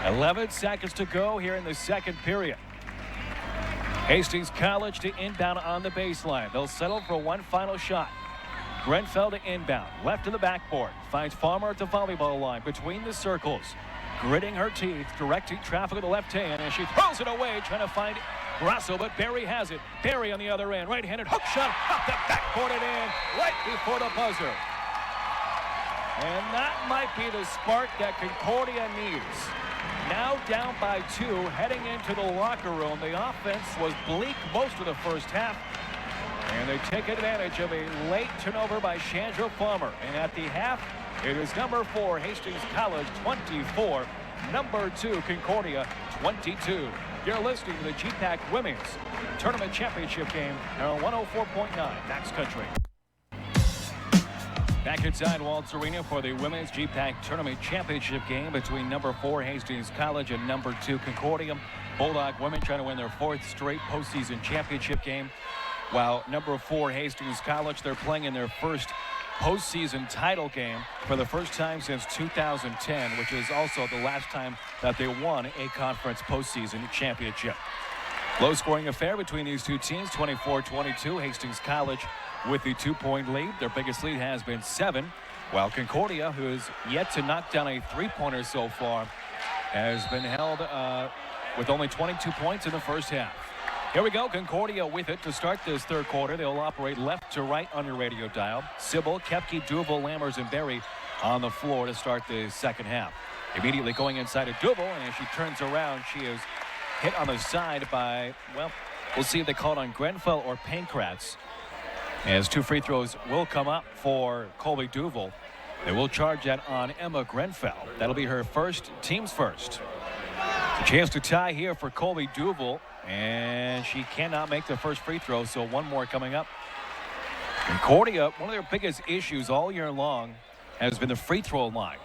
11 seconds to go here in the second period. Hastings College to inbound on the baseline. They'll settle for one final shot. Grenfell to inbound, left to the backboard. Finds Farmer at the volleyball line between the circles. Gritting her teeth, directing traffic with the left hand, and she throws it away, trying to find Grasso, but Barry has it. Barry on the other end, right-handed hook shot, off the backboard and in, right before the buzzer. And that might be the spark that Concordia needs. Now down by 2, heading into the locker room. The offense was bleak most of the first half, and they take advantage of a late turnover by Chandra Farmer. And at the half, it is number 4, Hastings College 24, number 2, Concordia 22. You're listening to the GPAC Women's Tournament Championship game on 104.9 Max Country. Back inside Waltz Arena for the Women's GPAC Tournament Championship game between number 4 Hastings College and number 2 Concordia. Bulldog women trying to win their 4th straight postseason championship game, while number 4 Hastings College, they're playing in their first postseason title game for the first time since 2010, which is also the last time that they won a conference postseason championship. Low-scoring affair between these two teams, 24-22. Hastings College with the 2-point lead. Their biggest lead has been 7, while Concordia, who is yet to knock down a 3-pointer so far, has been held with only 22 points in the first half. Here we go, Concordia with it to start this third quarter. They'll operate left to right on your radio dial. Sybil, Kepke, Duval, Lammers, and Berry on the floor to start the second half. Immediately going inside of Duval, and as she turns around, she is hit on the side by, well, we'll see if they call it on Grenfell or Pankratz. As 2 free throws will come up for Colby Duval. They will charge that on Emma Grenfell. That'll be her first, team's first. A chance to tie here for Colby Duval, and she cannot make the first free throw, so one more coming up. Concordia, one of their biggest issues all year long has been the free throw line.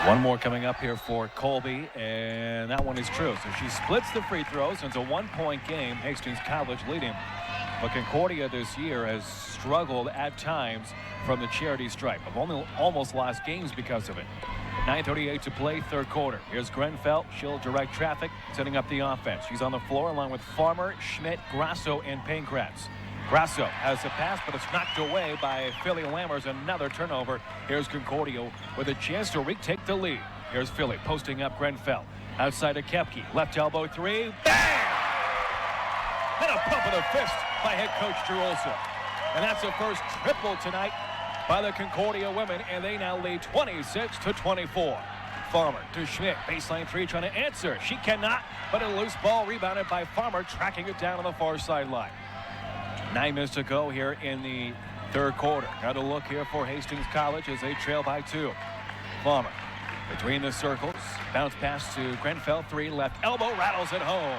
One more coming up here for Colby, and that one is true. So she splits the free throws, and it's a 1-point game. Hastings College leading. But Concordia this year has struggled at times from the charity stripe. Have almost lost games because of it. 9:38 to play, third quarter. Here's Grenfell. She'll direct traffic, setting up the offense. She's on the floor along with Farmer, Schmidt, Grasso, and Pankratz. Grasso has the pass, but it's knocked away by Philly Lammers. Another turnover. Here's Concordia with a chance to retake the lead. Here's Philly posting up Grenfell. Outside to Koepke. Left elbow three. Bang! And a pump of the fist by head coach Drew Olson. And that's the first triple tonight by the Concordia women, and they now lead 26-24. Farmer to Schmidt. Baseline three trying to answer. She cannot, but a loose ball rebounded by Farmer, tracking it down on the far sideline. 9 minutes to go here in the third quarter. Got a look here for Hastings College as they trail by 2. Farmer between the circles. Bounce pass to Grenfell. 3 left elbow. Rattles it home.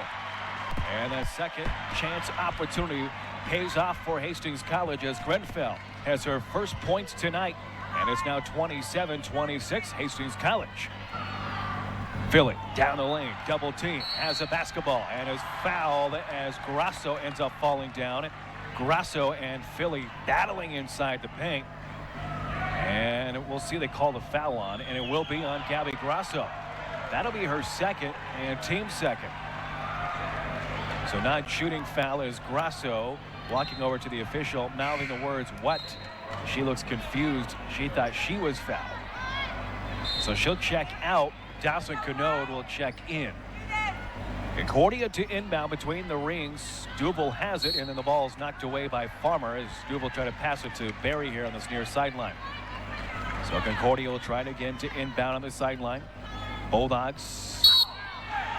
And a second chance opportunity pays off for Hastings College as Grenfell has her first points tonight. And it's now 27-26 Hastings College. Philly down the lane. Double team. Has a basketball and is fouled as Grasso ends up falling down. Grasso and Philly battling inside the paint. And we'll see they call the foul on, and it will be on Gabby Grasso. That'll be her second and team second. So non-shooting foul is Grasso walking over to the official, mouthing the words, "What?" She looks confused. She thought she was fouled. So she'll check out. Dawson Canode will check in. Concordia to inbound between the rings. Duval has it, and then the ball's knocked away by Farmer as Duval tried to pass it to Barry here on this near sideline. So Concordia will try it again to inbound on the sideline. Bulldogs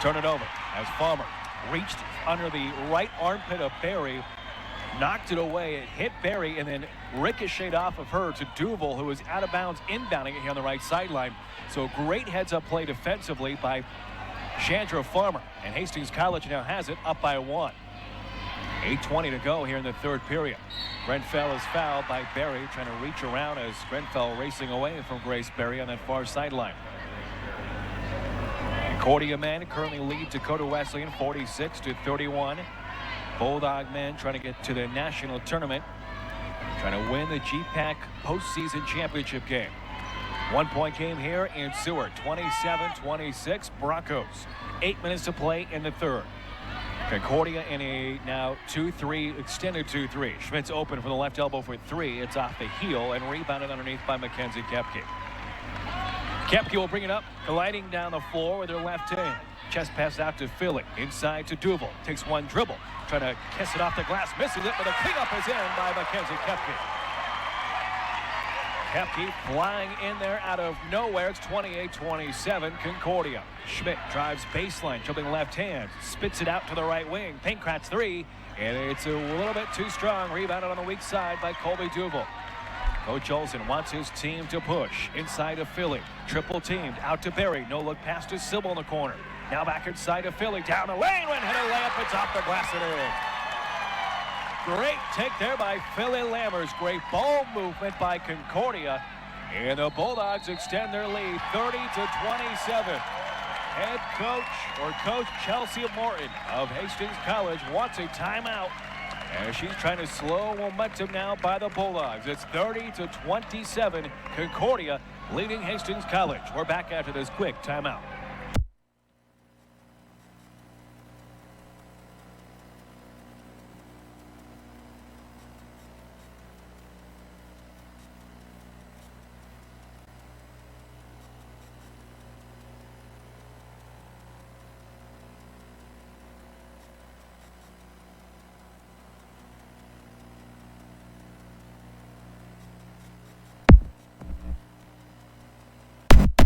turn it over as Farmer reached under the right armpit of Barry, knocked it away. It hit Barry and then ricocheted off of her to Duval, who was out of bounds inbounding it here on the right sideline. So great heads-up play defensively by Chandra Farmer, and Hastings College now has it up by 1. 8:20 to go here in the third period. Grenfell is fouled by Barry, trying to reach around as Grenfell racing away from Grace Barry on that far sideline. Concordia men currently lead Dakota Wesleyan 46-31. Bulldog men trying to get to the national tournament, trying to win the GPAC postseason championship game. 1-point game here in Seward. 27-26 Broncos. 8 minutes to play in the third. Concordia in a now 2-3 extended 2-3. Schmidt's open for the left elbow for 3. It's off the heel and rebounded underneath by Mackenzie Koepke. Koepke will bring it up, gliding down the floor with her left hand. Chest pass out to Philly. Inside to Duval. Takes one dribble. Trying to kiss it off the glass. Misses it, but the cleanup is in by Mackenzie Koepke. Koepke flying in there out of nowhere. It's 28-27 Concordia. Schmidt drives baseline, jumping left hand, spits it out to the right wing. Pankratz 3, and it's a little bit too strong. Rebounded on the weak side by Colby Duval. Coach Olson wants his team to push. Inside of Philly, triple teamed, out to Barry. No look pass to Sybil in the corner. Now back inside of Philly, down the lane, when hit a layup, it's off the glass and in. Great take there by Philly Lammers. Great ball movement by Concordia. And the Bulldogs extend their lead 30-27. Head coach, or Coach Chelsea Morton of Hastings College, wants a timeout. And she's trying to slow momentum now by the Bulldogs. It's 30-27. Concordia leading Hastings College. We're back after this quick timeout.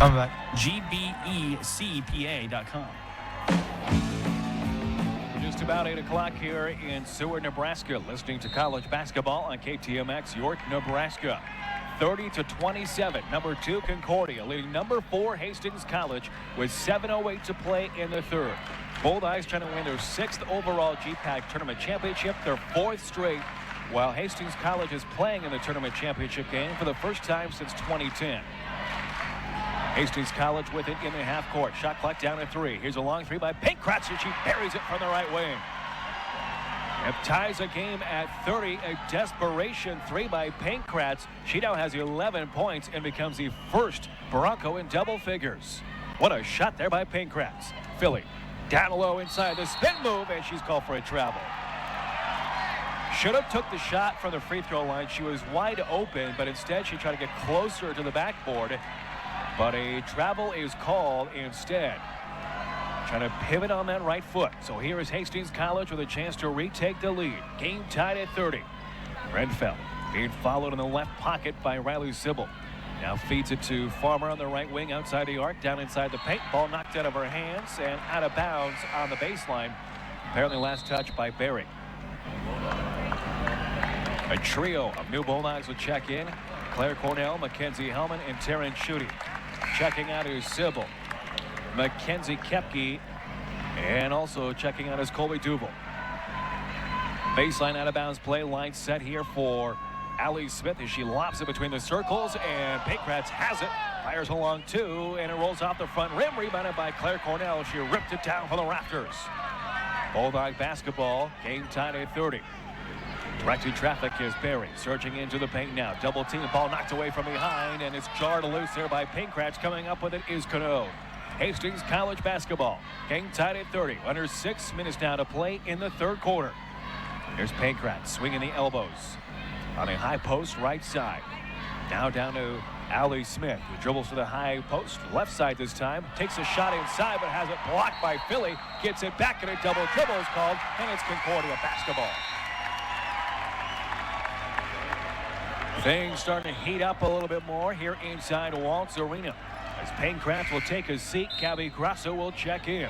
I'm back. GBECPA.com. Just about 8 o'clock here in Seward, Nebraska. Listening to college basketball on KTMX York, Nebraska. 30-27. Number 2 Concordia leading number 4 Hastings College with 7:08 to play in the third. Bulldogs trying to win their 6th overall GPAC tournament championship, their 4th straight, while Hastings College is playing in the tournament championship game for the first time since 2010. Hastings College with it in the half court. Shot clock down to 3. Here's a long 3 by Pankratz, and she buries it from the right wing. It ties a game at 30. A desperation 3 by Pankratz. She now has 11 points and becomes the first Bronco in double figures. What a shot there by Pankratz. Philly down low inside the spin move, and she's called for a travel. Should have took the shot from the free throw line. She was wide open, but instead she tried to get closer to the backboard. But a travel is called instead. Trying to pivot on that right foot. So here is Hastings College with a chance to retake the lead. Game tied at 30. Renfeld being followed in the left pocket by Riley Sybil. Now feeds it to Farmer on the right wing outside the arc, down inside the paint. Ball knocked out of her hands and out of bounds on the baseline. Apparently last touch by Berry. A trio of new Bulldogs will check in. Claire Cornell, Mackenzie Hellman, and Taryn Schutte. Checking out is Sybil, Mackenzie Koepke, and also checking out is Colby Duval. Baseline out of bounds play, line set here for Allie Smith as she lobs it between the circles, and Pankratz has it, fires along two, and it rolls off the front rim, rebounded by Claire Cornell. She ripped it down for the rafters. Bulldog basketball, game tied at 30. Directing traffic is Berry, surging into the paint now. Double team, ball knocked away from behind, and it's jarred loose there by Pankratz. Coming up with it is Cano. Hastings College basketball, game tied at 30. Under 6 minutes now to play in the third quarter. Here's Pankratz swinging the elbows on a high post right side. Now down to Allie Smith, who dribbles to the high post, left side this time. Takes a shot inside, but has it blocked by Philly. Gets it back, and a double dribble is called, and it's Concordia basketball. Things starting to heat up a little bit more here inside Waltz Arena. As Pankratz will take a seat, Gabby Grasso will check in.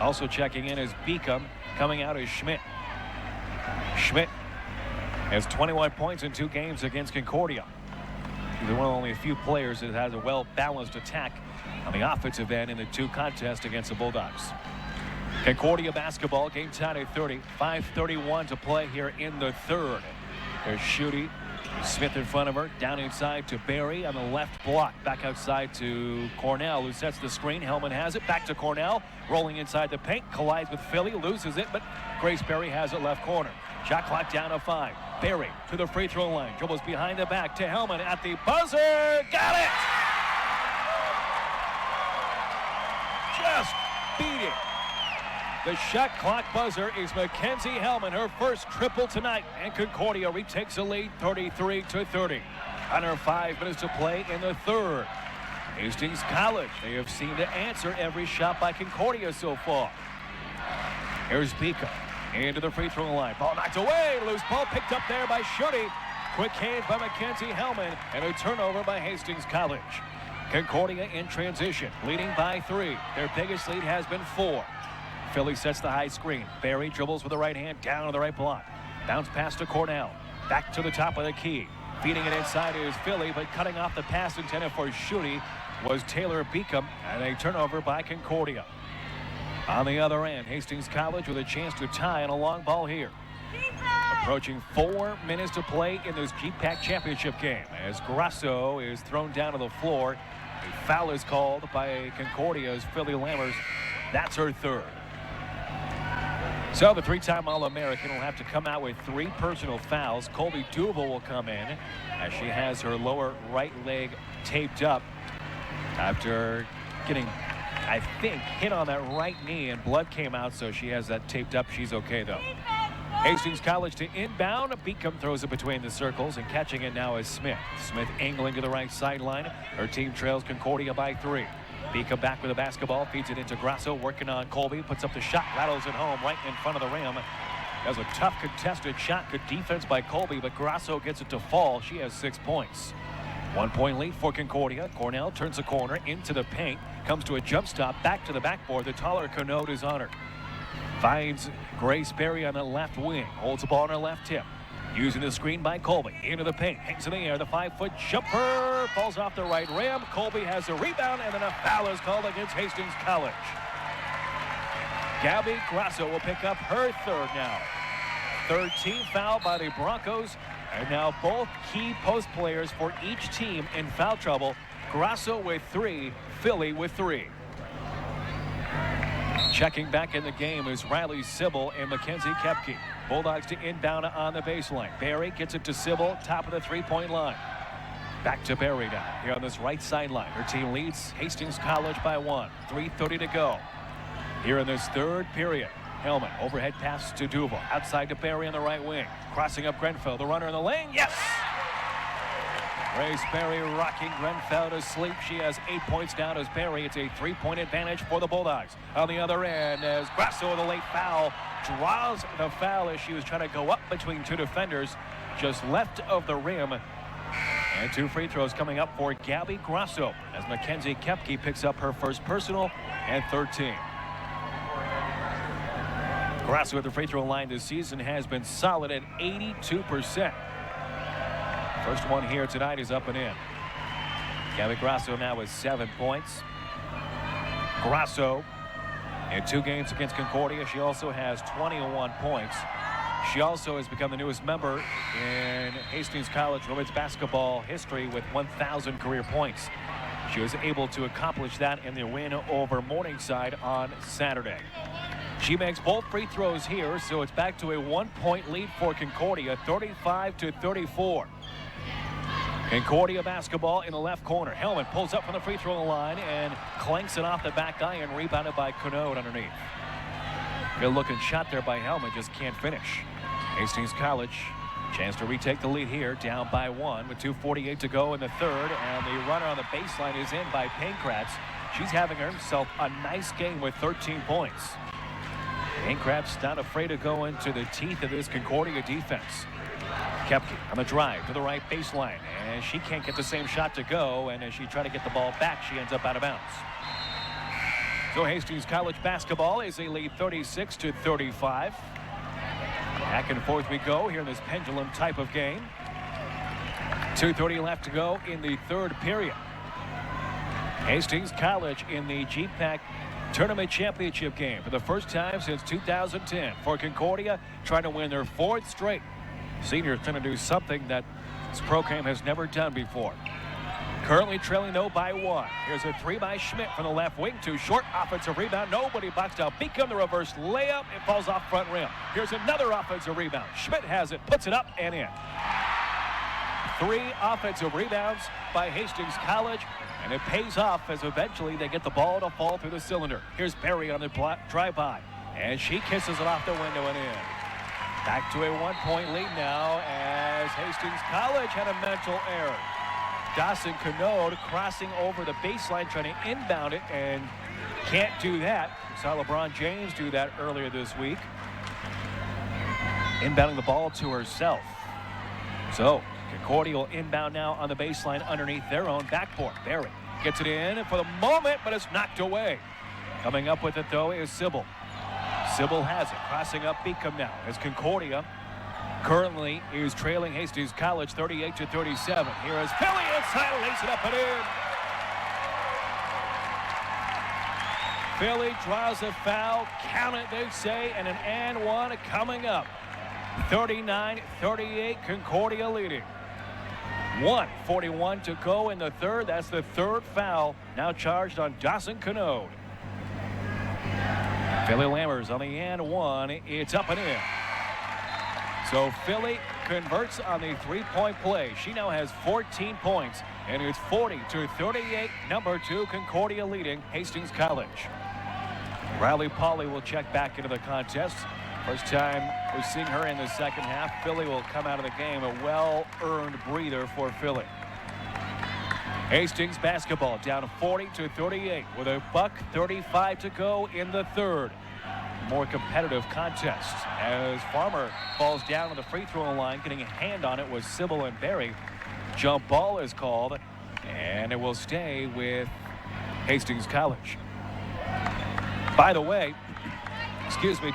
Also checking in is Beacom. Coming out is Schmidt. Schmidt has 21 points in 2 games against Concordia. He's one of only a few players that has a well-balanced attack on the offensive end in the 2 contests against the Bulldogs. Concordia basketball, game tied at 30. 5:31 to play here in the third. There's Schutte. Smith in front of her, down inside to Berry on the left block. Back outside to Cornell, who sets the screen. Hellman has it, back to Cornell, rolling inside the paint, collides with Philly, loses it, but Grace Berry has it left corner. Shot clock down to 5. Berry to the free throw line, dribbles behind the back to Hellman at the buzzer. Got it! Just beat it. The shot clock buzzer is Mackenzie Hellman, her first triple tonight, and Concordia retakes the lead 33-30. Under 5 minutes to play in the third. Hastings College, they have seemed to answer every shot by Concordia so far. Here's Beacom into the free throw line. Ball knocked away, loose ball picked up there by Schutte. Quick hand by Mackenzie Hellman, and a turnover by Hastings College. Concordia in transition, leading by 3. Their biggest lead has been 4. Philly sets the high screen. Berry dribbles with the right hand down to the right block. Bounce pass to Cornell. Back to the top of the key. Feeding it inside is Philly, but cutting off the pass intended for Schutte was Taylor Beacom, and a turnover by Concordia. On the other end, Hastings College with a chance to tie on a long ball here. Approaching 4 minutes to play in this GPAC championship game as Grasso is thrown down to the floor. A foul is called by Concordia's Philly Lammers. That's her third. So the 3-time All-American will have to come out with 3 personal fouls. Colby Duval will come in as she has her lower right leg taped up after getting, I think, hit on that right knee, and blood came out, so she has that taped up. She's okay, though. Hastings College to inbound. Beacom throws it between the circles, and catching it now is Smith. Smith angling to the right sideline. Her team trails Concordia by 3. Beacom back with the basketball, feeds it into Grasso, working on Colby, puts up the shot, rattles it home right in front of the rim. That was a tough contested shot, good defense by Colby, but Grasso gets it to fall. She has 6 points. 1-point lead for Concordia. Cornell turns the corner into the paint, comes to a jump stop, back to the backboard. The taller Cano is on her. Finds Grace Berry on the left wing, holds the ball on her left hip. Using the screen by Colby, into the paint, hangs in the air, the 5-foot jumper, falls off the right rim. Colby has the rebound, and then a foul is called against Hastings College. Gabby Grasso will pick up her third now. Third team foul by the Broncos, and now both key post players for each team in foul trouble. Grasso with 3, Philly with 3. Checking back in the game is Riley Sybil and Mackenzie Koepke. Bulldogs to inbound on the baseline. Berry gets it to Sybil, top of the 3-point line. Back to Berry now, here on this right sideline. Her team leads Hastings College by 1. 3:30 to go here in this third period. Hellman, overhead pass to Duval. Outside to Barry on the right wing. Crossing up Grenfell. The runner in the lane. Yes! Grace Berry rocking Grenfell to sleep. She has 8 points down as Berry. It's a 3-point advantage for the Bulldogs. On the other end, as Grasso, the late foul, draws the foul as she was trying to go up between two defenders, just left of the rim. And 2 free throws coming up for Gabby Grasso as Mackenzie Kepke picks up her first personal and 13. Grasso at the free throw line this season has been solid at 82%. First one here tonight is up and in. Gabby Grasso now with 7 points. Grasso in 2 games against Concordia. She also has 21 points. She also has become the newest member in Hastings College women's basketball history with 1,000 career points. She was able to accomplish that in the win over Morningside on Saturday. She makes both free throws here, so it's back to a 1-point lead for Concordia, 35-34. Concordia basketball in the left corner. Hellman pulls up from the free throw line and clanks it off the back iron, rebounded by Conode underneath. Good looking shot there by Hellman, just can't finish. Hastings College, chance to retake the lead here, down by 1 with 2:48 to go in the third, and the runner on the baseline is in by Pankratz. She's having herself a nice game with 13 points. Pankratz not afraid to go into the teeth of this Concordia defense. Kepke on the drive to the right baseline, and she can't get the same shot to go, and as she tried to get the ball back, she ends up out of bounds. So Hastings College basketball is a lead 36-35. Back and forth we go here in this pendulum type of game. 2:30 left to go in the third period. Hastings College in the GPAC Tournament Championship game for the first time since 2010. For Concordia, trying to win their 4th straight. Seniors trying to do something that this program has never done before. Currently trailing though by 1. Here's a 3 by Schmidt from the left wing. Too short, offensive rebound. Nobody boxed out. Beacom the reverse layup. It falls off front rim. Here's another offensive rebound. Schmidt has it, puts it up and in. 3 offensive rebounds by Hastings College, and it pays off as eventually they get the ball to fall through the cylinder. Here's Berry on the drive-by, and she kisses it off the window and in. Back to a 1-point lead now as Hastings College had a mental error. Dawson Conode crossing over the baseline, trying to inbound it, and can't do that. We saw LeBron James do that earlier this week. Inbounding the ball to herself. So Concordia will inbound now on the baseline underneath their own backboard. Berry gets it in for the moment, but it's knocked away. Coming up with it, though, is Sybil. Sybil has it, crossing up Beacom now as Concordia currently is trailing Hastings College 38-37. Here is Philly inside, lays it up and in. Philly draws a foul, count it, they say, and an and one coming up. 39-38, Concordia leading. 1:41 to go in the third. That's the 3rd foul now charged on Dawson Conode. Philly Lammers on the and one. It's up and in. So Philly converts on the 3-point play. She now has 14 points, and it's 40-38. Number 2, Concordia leading Hastings College. Riley Pauly will check back into the contest. First time we're seeing her in the second half. Philly will come out of the game, a well-earned breather for Philly. Hastings basketball down 40-38 with a $1:35 to go in the third. More competitive contest as Farmer falls down on the free throw line. Getting a hand on it was Sybil and Berry. Jump ball is called, and it will stay with Hastings College. By the way,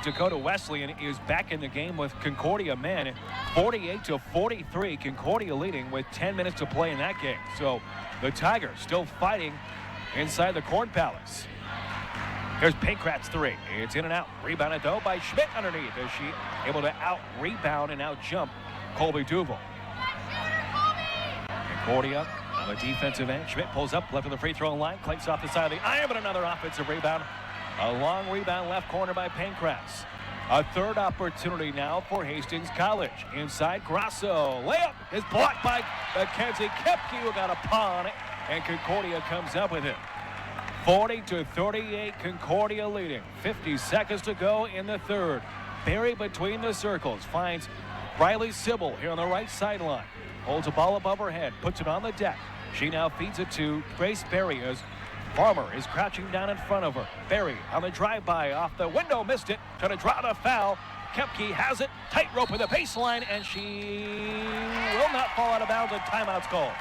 Dakota Wesleyan is back in the game with Concordia men. 48-43, Concordia leading with 10 minutes to play in that game. So the Tigers still fighting inside the Corn Palace. Here's Pankratz 3. It's in and out. Rebounded though by Schmidt underneath as she able to out-rebound and out-jump Colby Duval. Concordia on the defensive end. Schmidt pulls up left of the free throw line. Clanks off the side of the iron, but another offensive rebound. A long rebound left corner by Pankratz. A third opportunity now for Hastings College. Inside Grasso. Layup is blocked by Mackenzie Kepke, who got a paw on it, and Concordia comes up with it. 40-38, Concordia leading. 50 seconds to go in the third. Berry between the circles finds Riley Sybil here on the right sideline. Holds a ball above her head, puts it on the deck. She now feeds it to Grace Berry as Farmer is crouching down in front of her. Berry on the drive-by off the window, missed it, trying to draw the foul. Koepke has it, tightrope at the baseline, and she will not fall out of bounds. A timeout's called.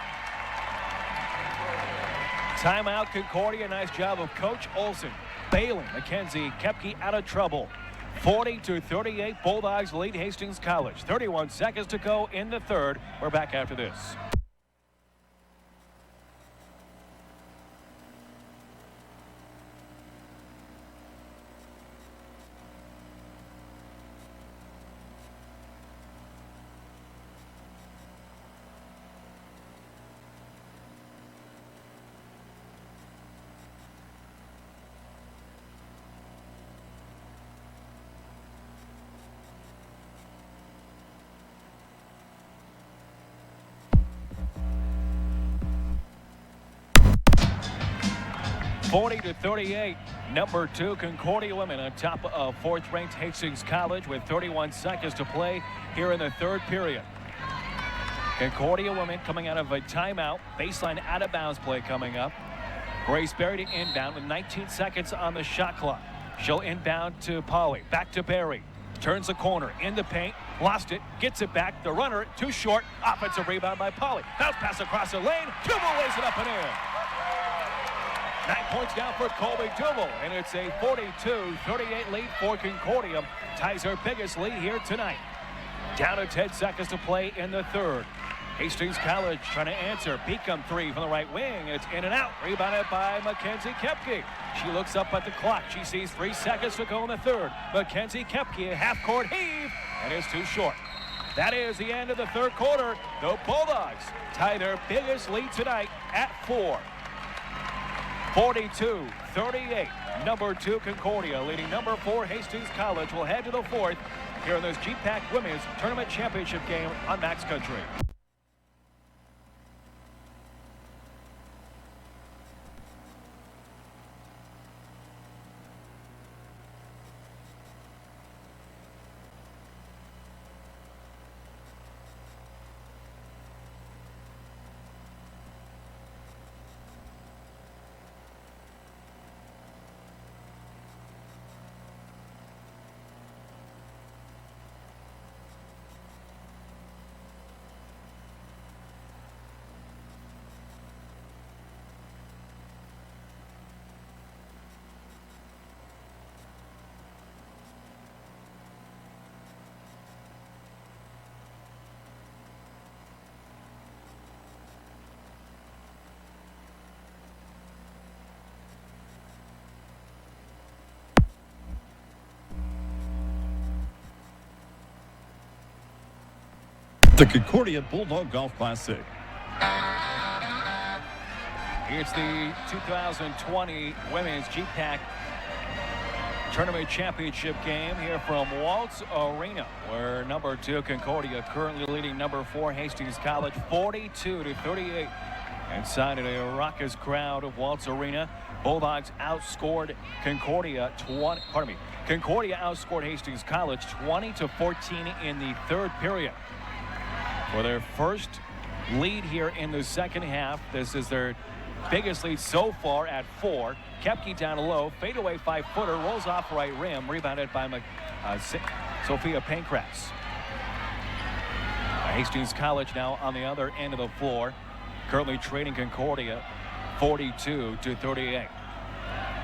Timeout, Concordia. Nice job of Coach Olson bailing Mackenzie Koepke out of trouble. 40-38, Bulldogs lead Hastings College. 31 seconds to go in the third. We're back after this. (40-38), number 2 Concordia women on top of 4th-ranked Hastings College with 31 seconds to play here in the third period. Concordia women coming out of a timeout. Baseline out-of-bounds play coming up. Grace Berry to inbound with 19 seconds on the shot clock. She'll inbound to Polly. Back to Berry. Turns the corner in the paint. Lost it. Gets it back. The runner too short. Offensive rebound by Polly. Bounce pass across the lane. Duval lays it up and in. 9 points down for Colby Duval, and it's a 42-38 lead for Concordia. Ties her biggest lead here tonight. Down to 10 seconds to play in the third. Hastings College trying to answer. Beacom three from the right wing. It's in and out. Rebounded by Mackenzie Koepke. She looks up at the clock. She sees 3 seconds to go in the third. Mackenzie Koepke, a half-court heave, and it's too short. That is the end of the third quarter. The Bulldogs tie their biggest lead tonight at 4. 42-38, number 2 Concordia leading number 4 Hastings College will head to the fourth here in this GPAC Women's Tournament Championship game on Max Country. The Concordia Bulldog Golf Classic. It's the 2020 Women's GPAC Tournament Championship game here from Waltz Arena, where number 2 Concordia currently leading number 4 Hastings College 42-38. Inside of a raucous crowd of Waltz Arena, Bulldogs outscored Concordia Concordia outscored Hastings College 20-14 in the third period. For their first lead here in the second half. This is their biggest lead so far at 4. Koepke down low, fadeaway 5-footer, rolls off right rim, rebounded by Sophia Pankratz. Hastings College now on the other end of the floor, currently trailing Concordia 42-38.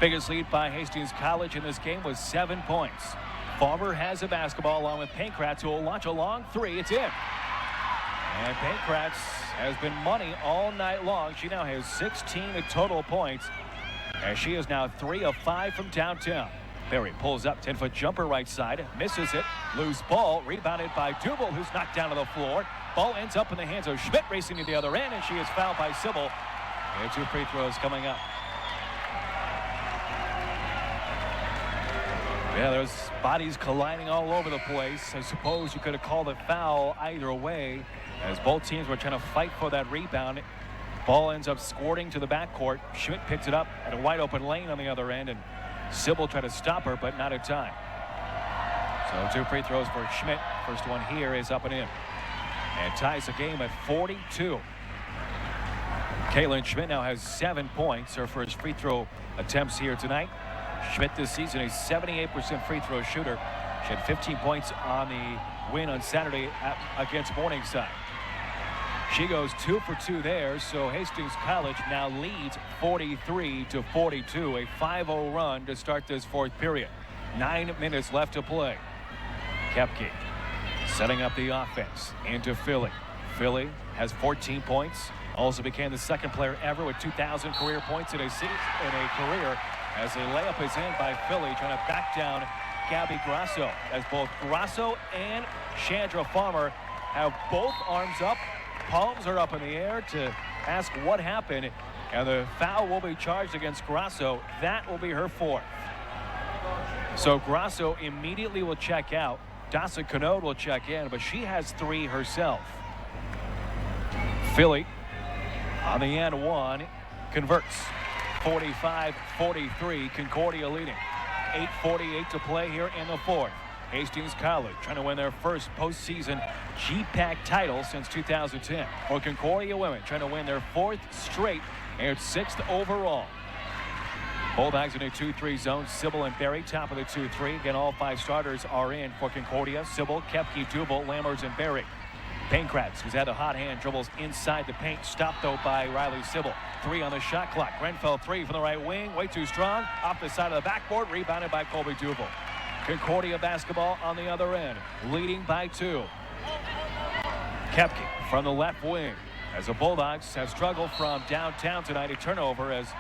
Biggest lead by Hastings College in this game was 7 points. Farmer has the basketball along with Pankratz, who will launch a long 3. It's in. And Pankratz has been money all night long. She now has 16 total points, as she is now 3 of 5 from downtown. Berry pulls up, 10-foot jumper right side, misses it. Loose ball, rebounded by Duval, who's knocked down to the floor. Ball ends up in the hands of Schmidt, racing to the other end, and she is fouled by Sybil. And 2 free throws coming up. Yeah, there's bodies colliding all over the place. I suppose you could have called a foul either way, as both teams were trying to fight for that rebound Ball ends up squirting to the backcourt. Schmidt picks it up at a wide open lane on the other end, and Sybil tried to stop her, but not in time. So 2 free throws for Schmidt. First one here is up and in. And ties the game at 42. Caitlin Schmidt now has 7 points. Her first free throw attempts here tonight. Schmidt this season a 78% free throw shooter. She had 15 points on the win on Saturday against Morningside. She goes 2 for 2 there, so Hastings College now leads 43-42, a 5-0 run to start this fourth period. 9 minutes left to play. Koepke setting up the offense into Philly. Philly has 14 points. Also became the second player ever with 2,000 career points in a career as a layup is in by Philly, trying to back down Gabby Grasso, as both Grasso and Chandra Farmer have both arms up. Palms are up in the air to ask what happened, and the foul will be charged against Grasso. That will be her 4th. So Grasso immediately will check out. Dawson Canode will check in, but she has 3 herself. Philly on the end one converts. 45-43, Concordia leading. 8:48 to play here in the fourth. Hastings College trying to win their first postseason GPAC title since 2010. For Concordia women trying to win their 4th straight and 6th overall. Bulldogs in a 2-3 zone. Sybil and Berry top of the 2-3. Again, all 5 starters are in for Concordia. Sybil, Koepke, Duval, Lammers, and Berry. Pankratz, who's had a hot hand, dribbles inside the paint. Stopped, though, by Riley Sybil. 3 on the shot clock. Grenfell 3 from the right wing. Way too strong. Off the side of the backboard. Rebounded by Colby Duval. Concordia basketball on the other end. Leading by 2. Koepke from the left wing. As the Bulldogs have struggled from downtown tonight. A turnover as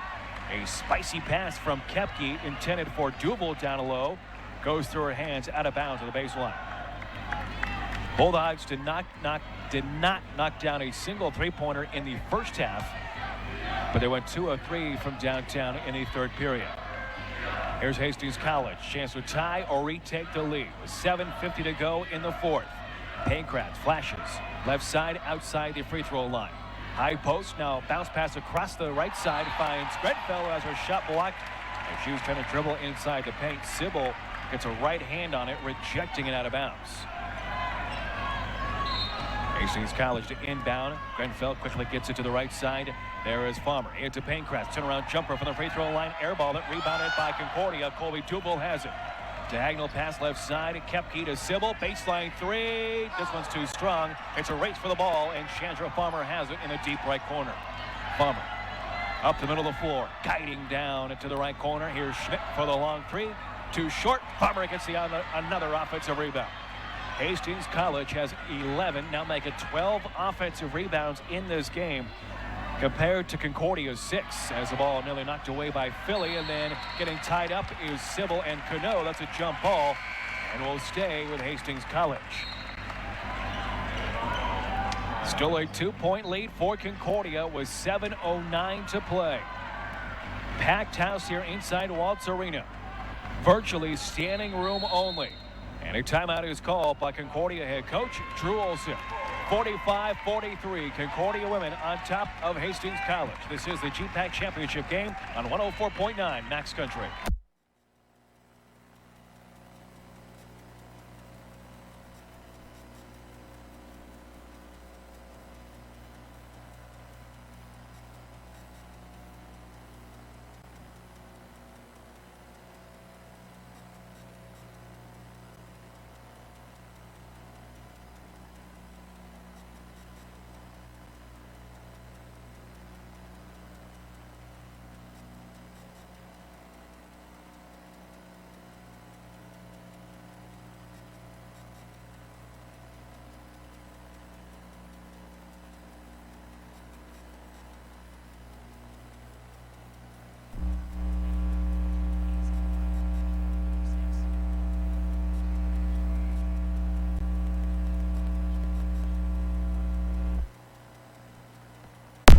a spicy pass from Koepke intended for Duval down low. Goes through her hands out of bounds at the baseline. Bulldogs did not knock down a single three-pointer in the first half, but they went 2 of 3 from downtown in the third period. Here's Hastings College. Chance to tie or retake the lead with 7:50 to go in the fourth. Pankratz flashes. Left side outside the free throw line. High post, now bounce pass across the right side. Finds Grenfell as her shot blocked. And she was trying to dribble inside the paint. Sybil gets a right hand on it, rejecting it out of bounds. Hastings College to inbound. Grenfell quickly gets it to the right side. There is Farmer. Into Pankratz. Turnaround jumper from the free throw line. Airball it. Rebounded by Concordia. Colby Duval has it. Diagonal pass left side. Koepke to Sybil. Baseline 3. This one's too strong. It's a race for the ball, and Chandra Farmer has it in the deep right corner. Farmer up the middle of the floor. Guiding down to the right corner. Here's Schmidt for the long 3. Too short. Farmer gets another offensive rebound. Hastings College has 11, now make it 12 offensive rebounds in this game compared to Concordia's 6, as the ball nearly knocked away by Philly. And then getting tied up is Sybil and Cano. That's a jump ball, and will stay with Hastings College. Still a 2-point lead for Concordia with 7:09 to play. Packed house here inside Waltz Arena. Virtually standing room only. And a timeout is called by Concordia head coach Drew Olson. 45-43, Concordia women on top of Hastings College. This is the GPAC championship game on 104.9 Max Country.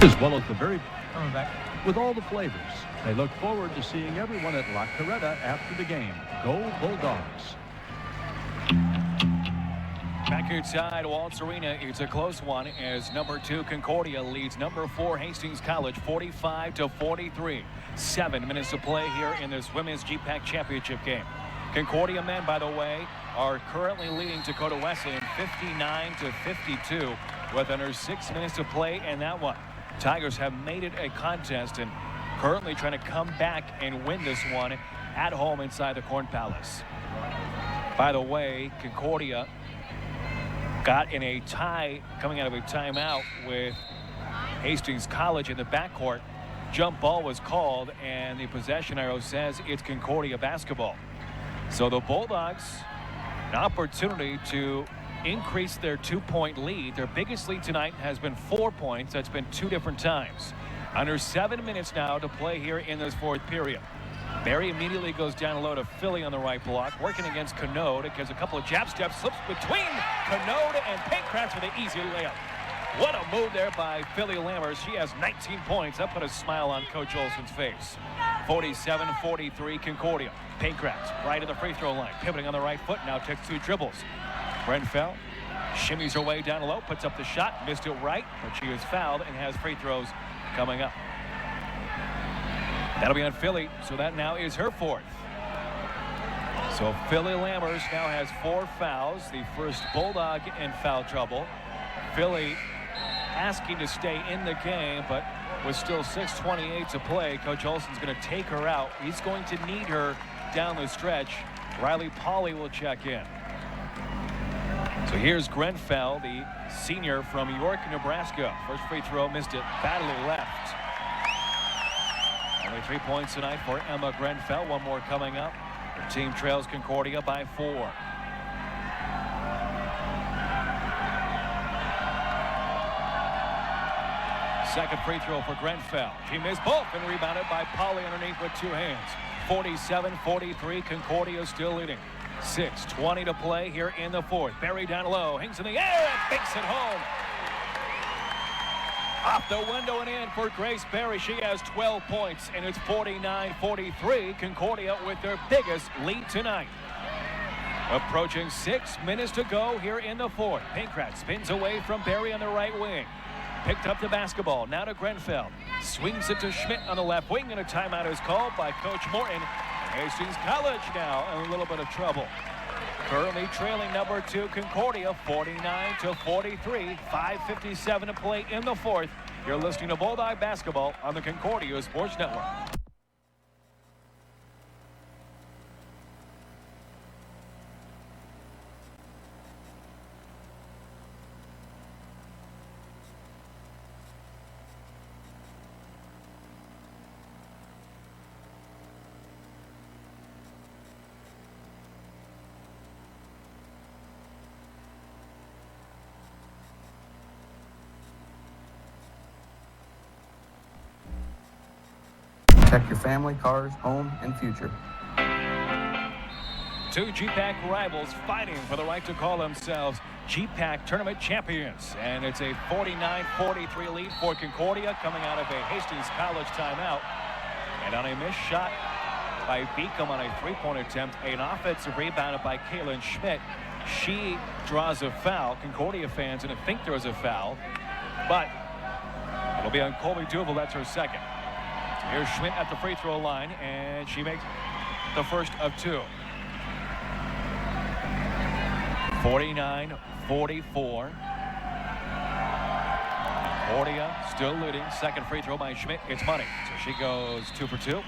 As well as the very with all the flavors. They look forward to seeing everyone at La Coretta after the game. Go Bulldogs. Back inside Waltz Arena, it's a close one as number 2 Concordia leads number 4 Hastings College 45-43. 7 minutes to play here in this women's GPAC championship game. Concordia men, by the way, are currently leading Dakota Wesleyan 59-52 with under 6 minutes to play in that one. Tigers have made it a contest and currently trying to come back and win this one at home inside the Corn Palace. By the way, Concordia got in a tie coming out of a timeout with Hastings College in the backcourt. Jump ball was called and the possession arrow says it's Concordia basketball. So the Bulldogs, an opportunity to increase their 2-point lead. Their biggest lead tonight has been 4 points. That's been 2 different times. Under 7 minutes now to play here in this 4th period. Barry immediately goes down low to Philly on the right block, working against Canode. It gives a couple of jab steps, slips between Canode and Pankratz with an easy layup. What a move there by Philly Lammers. She has 19 points. That put a smile on Coach Olson's face. 47-43 Concordia. Pankratz right at the free throw line, pivoting on the right foot, now takes 2 dribbles. Grenfell shimmies her way down low, puts up the shot, missed it right, but she is fouled and has free throws coming up. That'll be on Philly, so that now is her 4th. So Philly Lammers now has 4 fouls, the first Bulldog in foul trouble. Philly asking to stay in the game, but with still 6:28 to play, Coach Olson's going to take her out. He's going to need her down the stretch. Riley Pauley will check in. So here's Grenfell, the senior from York, Nebraska. First free throw, missed it, badly left. Only 3 points tonight for Emma Grenfell. 1 more coming up. Her team trails Concordia by 4. Second free throw for Grenfell. She missed both and rebounded by Pauley underneath with 2 hands. 47-43, Concordia still leading. 6:20 to play here in the 4th. Barry down low, hangs in the air and bakes it home. Off the window and in for Grace Berry. She has 12 points, and it's 49-43. Concordia with their biggest lead tonight. Approaching 6 minutes to go here in the 4th. Pankratz spins away from Berry on the right wing. Picked up the basketball, now to Grenfell. Swings it to Schmidt on the left wing, and a timeout is called by Coach Morton. Hastings College now in a little bit of trouble. Currently trailing number 2 Concordia 49-43. 5:57 to play in the 4th. You're listening to Bulldog Basketball on the Concordia Sports Network. Protect your family, cars, home, and future. 2 GPAC rivals fighting for the right to call themselves GPAC tournament champions. And it's a 49-43 lead for Concordia coming out of a Hastings College timeout. And on a missed shot by Beacom on a 3-point attempt, an offensive rebound by Kaylin Schmidt. She draws a foul. Concordia fans didn't think there was a foul, but it'll be on Colby Duval. That's her second. Here's Schmidt at the free throw line, and she makes the first of 2. 49-44. Concordia still leading. Second free throw by Schmidt. It's money. So she goes 2 for 2.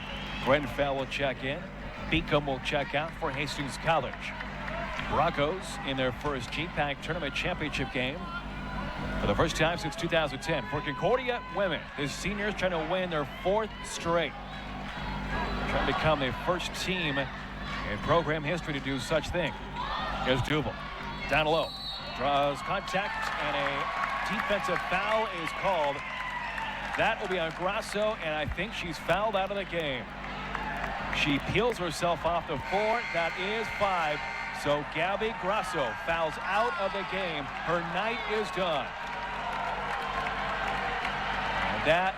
Grenfell will check in. Beacom will check out for Hastings College. Broncos in their first GPAC tournament championship game for the first time since 2010. For Concordia women, the seniors trying to win their 4th straight. Trying to become the first team in program history to do such thing. Here's Duval. Down low. Draws contact, and a defensive foul is called. That will be on Grasso, and I think she's fouled out of the game. She peels herself off the floor. That is 5. So Gabby Grasso fouls out of the game. Her night is done. And that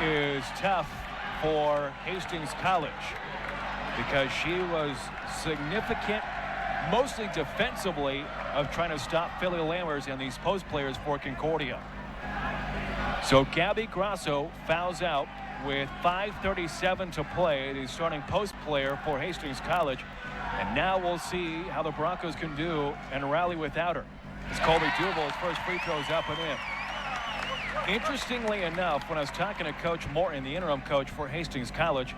is tough for Hastings College because she was significant mostly defensively, of trying to stop Philly Lammers and these post players for Concordia. So Gabby Grasso fouls out with 5:37 to play, the starting post player for Hastings College. And now we'll see how the Broncos can do and rally without her. As Colby Duval's first free throws up and in. Interestingly enough, when I was talking to Coach Morton, the interim coach for Hastings College,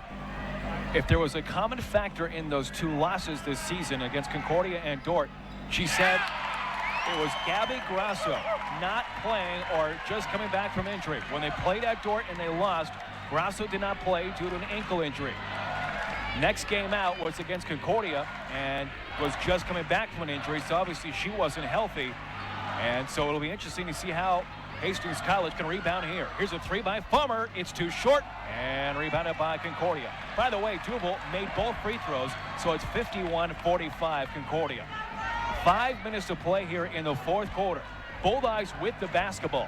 if there was a common factor in those two losses this season against Concordia and Dort, she said it was Gabby Grasso not playing or just coming back from injury. When they played at Dort and they lost, Grasso did not play due to an ankle injury. Next game out was against Concordia and was just coming back from an injury, so obviously she wasn't healthy. And so it'll be interesting to see how Hastings College can rebound here. Here's a three by Farmer. It's too short and rebounded by Concordia. By the way, Duval made both free throws, so it's 51-45 Concordia. 5 minutes to play here in the fourth quarter. Bulldogs with the basketball.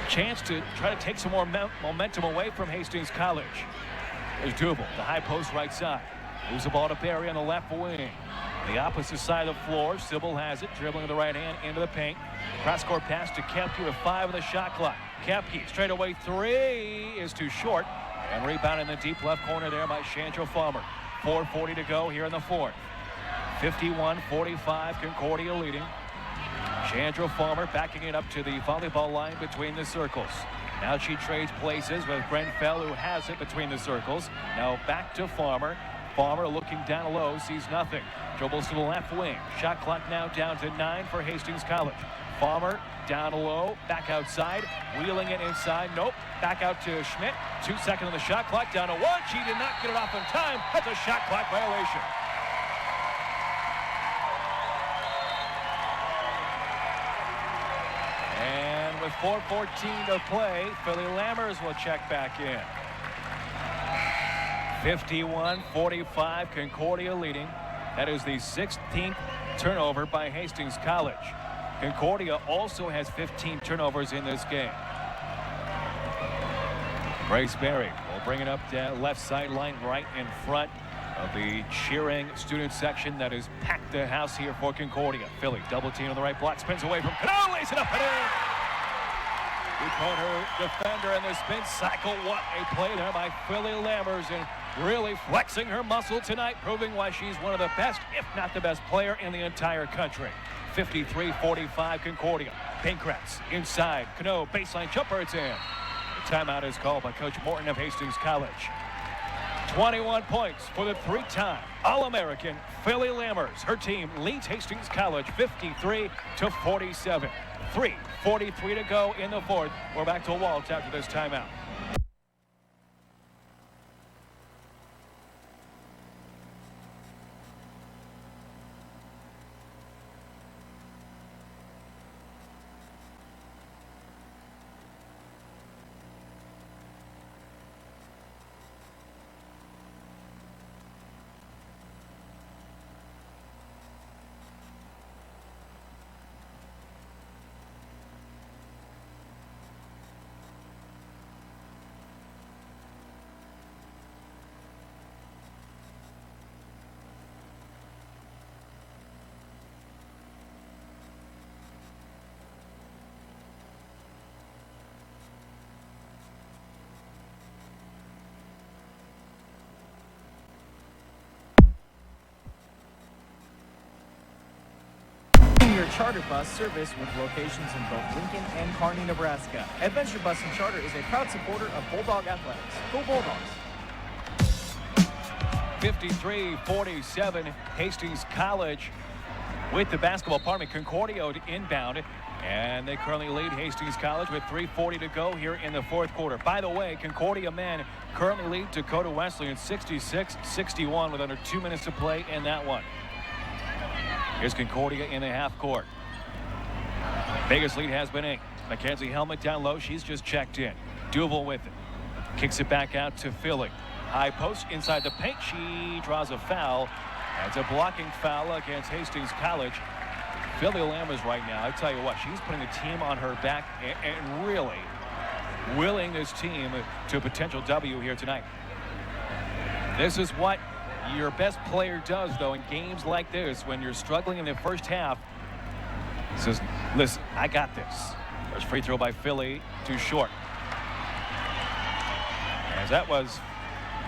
Chance to try to take some more momentum away from Hastings College. There's Duval, the high post right side. Moves the ball to Barry on the left wing. The opposite side of the floor, Sybil has it, dribbling with the right hand into the paint. Cross-court pass to Kepke with 5 on the shot clock. Kepke, straight away three is too short. And rebound in the deep left corner there by Chandra Farmer. 4:40 to go here in the fourth. 51-45, Concordia leading. Chandra Farmer backing it up to the volleyball line between the circles. Now she trades places with Grenfell, who has it between the circles. Now back to Farmer. Farmer looking down low, sees nothing. Dribbles to the left wing. Shot clock now down to 9 for Hastings College. Farmer down low, back outside, wheeling it inside. Nope, back out to Schmidt. 2 seconds on the shot clock, down to 1. She did not get it off in time. That's a shot clock violation. And with 4:14 to play, Philly Lammers will check back in. 51-45, Concordia leading. That is the 16th turnover by Hastings College. Concordia also has 15 turnovers in this game. Grace Berry will bring it up the left sideline right in front of the cheering student section that has packed the house here for Concordia. Philly double team on the right block, spins away from Cano, lays it up and in. We caught her defender in the spin cycle. What a play there by Philly Lammers, and really flexing her muscle tonight, proving why she's one of the best, if not the best player in the entire country. 53-45 Concordia. Pinkrats inside. Cano baseline jumper, it's in. The timeout is called by Coach Morton of Hastings College. 21 points for the 3-time All-American Philly Lammers. Her team leads Hastings College 53-47. 3:43 to go in the fourth. We're back to Waltz after this timeout. Your charter bus service with locations in both Lincoln and Kearney, Nebraska. Adventure Bus and Charter is a proud supporter of Bulldog Athletics. Go Bulldogs! 53-47, Hastings College with the basketball. Concordia inbound, and they currently lead Hastings College with 3:40 to go here in the fourth quarter. By the way, Concordia men currently lead Dakota Wesleyan 66-61 with under 2 minutes to play in that one. Here's Concordia in the half court. Biggest lead has been 8. Mackenzie Helmet down low. She's just checked in. Duval with it. Kicks it back out to Philly. High post inside the paint. She draws a foul. That's a blocking foul against Hastings College. Philly Lammers right now, I tell you what, she's putting the team on her back and really willing this team to a potential W here tonight. This is what your best player does, though, in games like this, when you're struggling in the first half, says, listen, I got this. There's free throw by Philly, too short. As that was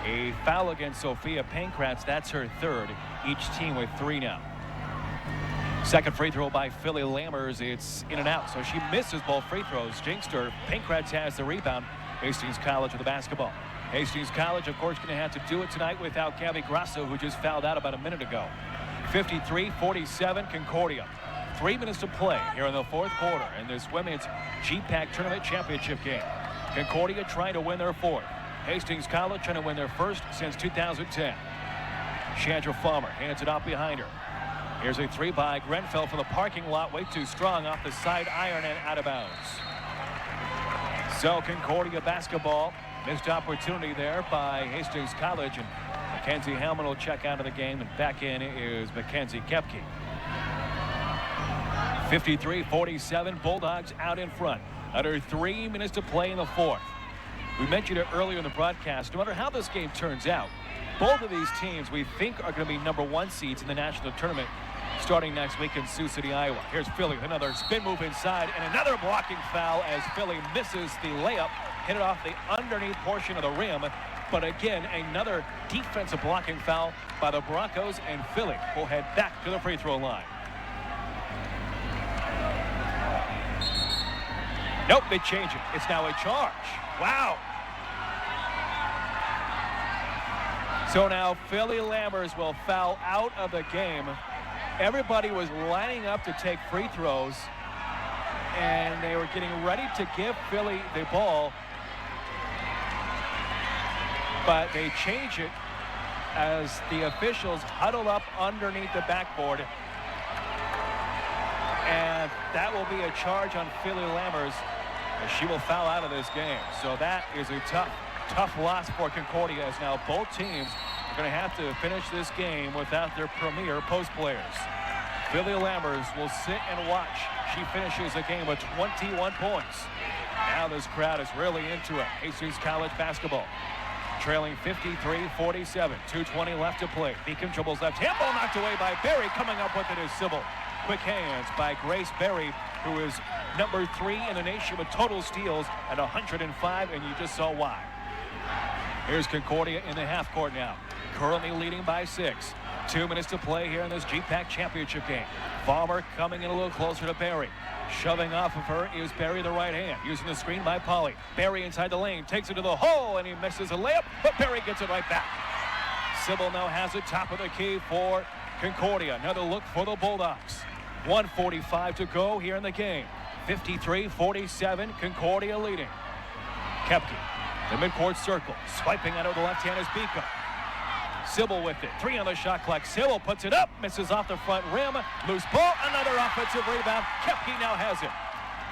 a foul against Sophia Pankratz. That's her third. Each team with 3 now. Second free throw by Philly Lammers. It's in and out, so she misses both free throws. Jinxed her. Pankratz has the rebound. Hastings College with the basketball. Hastings College, of course, going to have to do it tonight without Gabby Grasso, who just fouled out about a minute ago. 53-47 Concordia. 3 minutes to play here in the fourth quarter in this women's GPAC tournament championship game. Concordia trying to win their fourth. Hastings College trying to win their first since 2010. Chandra Farmer hands it off behind her. Here's a 3 by Grenfell from the parking lot. Way too strong off the side iron and out of bounds. So Concordia basketball. Missed opportunity there by Hastings College. And Mackenzie Hellman will check out of the game. And back in is Mackenzie Kepke. 53-47. Bulldogs out in front. Under 3 minutes to play in the fourth. We mentioned it earlier in the broadcast. No matter how this game turns out, both of these teams we think are going to be #1 seeds in the national tournament starting next week in Sioux City, Iowa. Here's Philly, another spin move inside, and another blocking foul as Philly misses the layup, hit it off the underneath portion of the rim. But again, another defensive blocking foul by the Broncos, and Philly will head back to the free throw line. Nope, they change it. It's now a charge. Wow. So now Philly Lammers will foul out of the game. Everybody was lining up to take free throws, and they were getting ready to give Philly the ball. But they change it as the officials huddle up underneath the backboard. And that will be a charge on Philly Lammers as she will foul out of this game. So that is a tough loss for Concordia, as now both teams are going to have to finish this game without their premier post players. Philly Lammers will sit and watch. She finishes the game with 21 points. Now this crowd is really into it. Hastings College basketball trailing 53-47. 2:20 left to play. Beacon dribbles left. Handball knocked away by Berry. Coming up with it is Sybil. Quick hands by Grace Berry, who is #3 in the nation with total steals at 105, and you just saw why. Here's Concordia in the half court now, currently leading by 6. 2 minutes to play here in this GPAC championship game. Farmer coming in a little closer to Berry. Shoving off of her is Berry, the right hand, using the screen by Polly. Berry inside the lane, takes it to the hole, and he misses a layup, but Berry gets it right back. Sybil now has it top of the key for Concordia. Another look for the Bulldogs. 1:45 to go here in the game. 53-47, Concordia leading. Kepke, the midcourt circle, swiping out of the left hand is Beacom. Sybil with it, 3 on the shot clock. Sybil puts it up, misses off the front rim. Loose ball, another offensive rebound. Kepke now has it.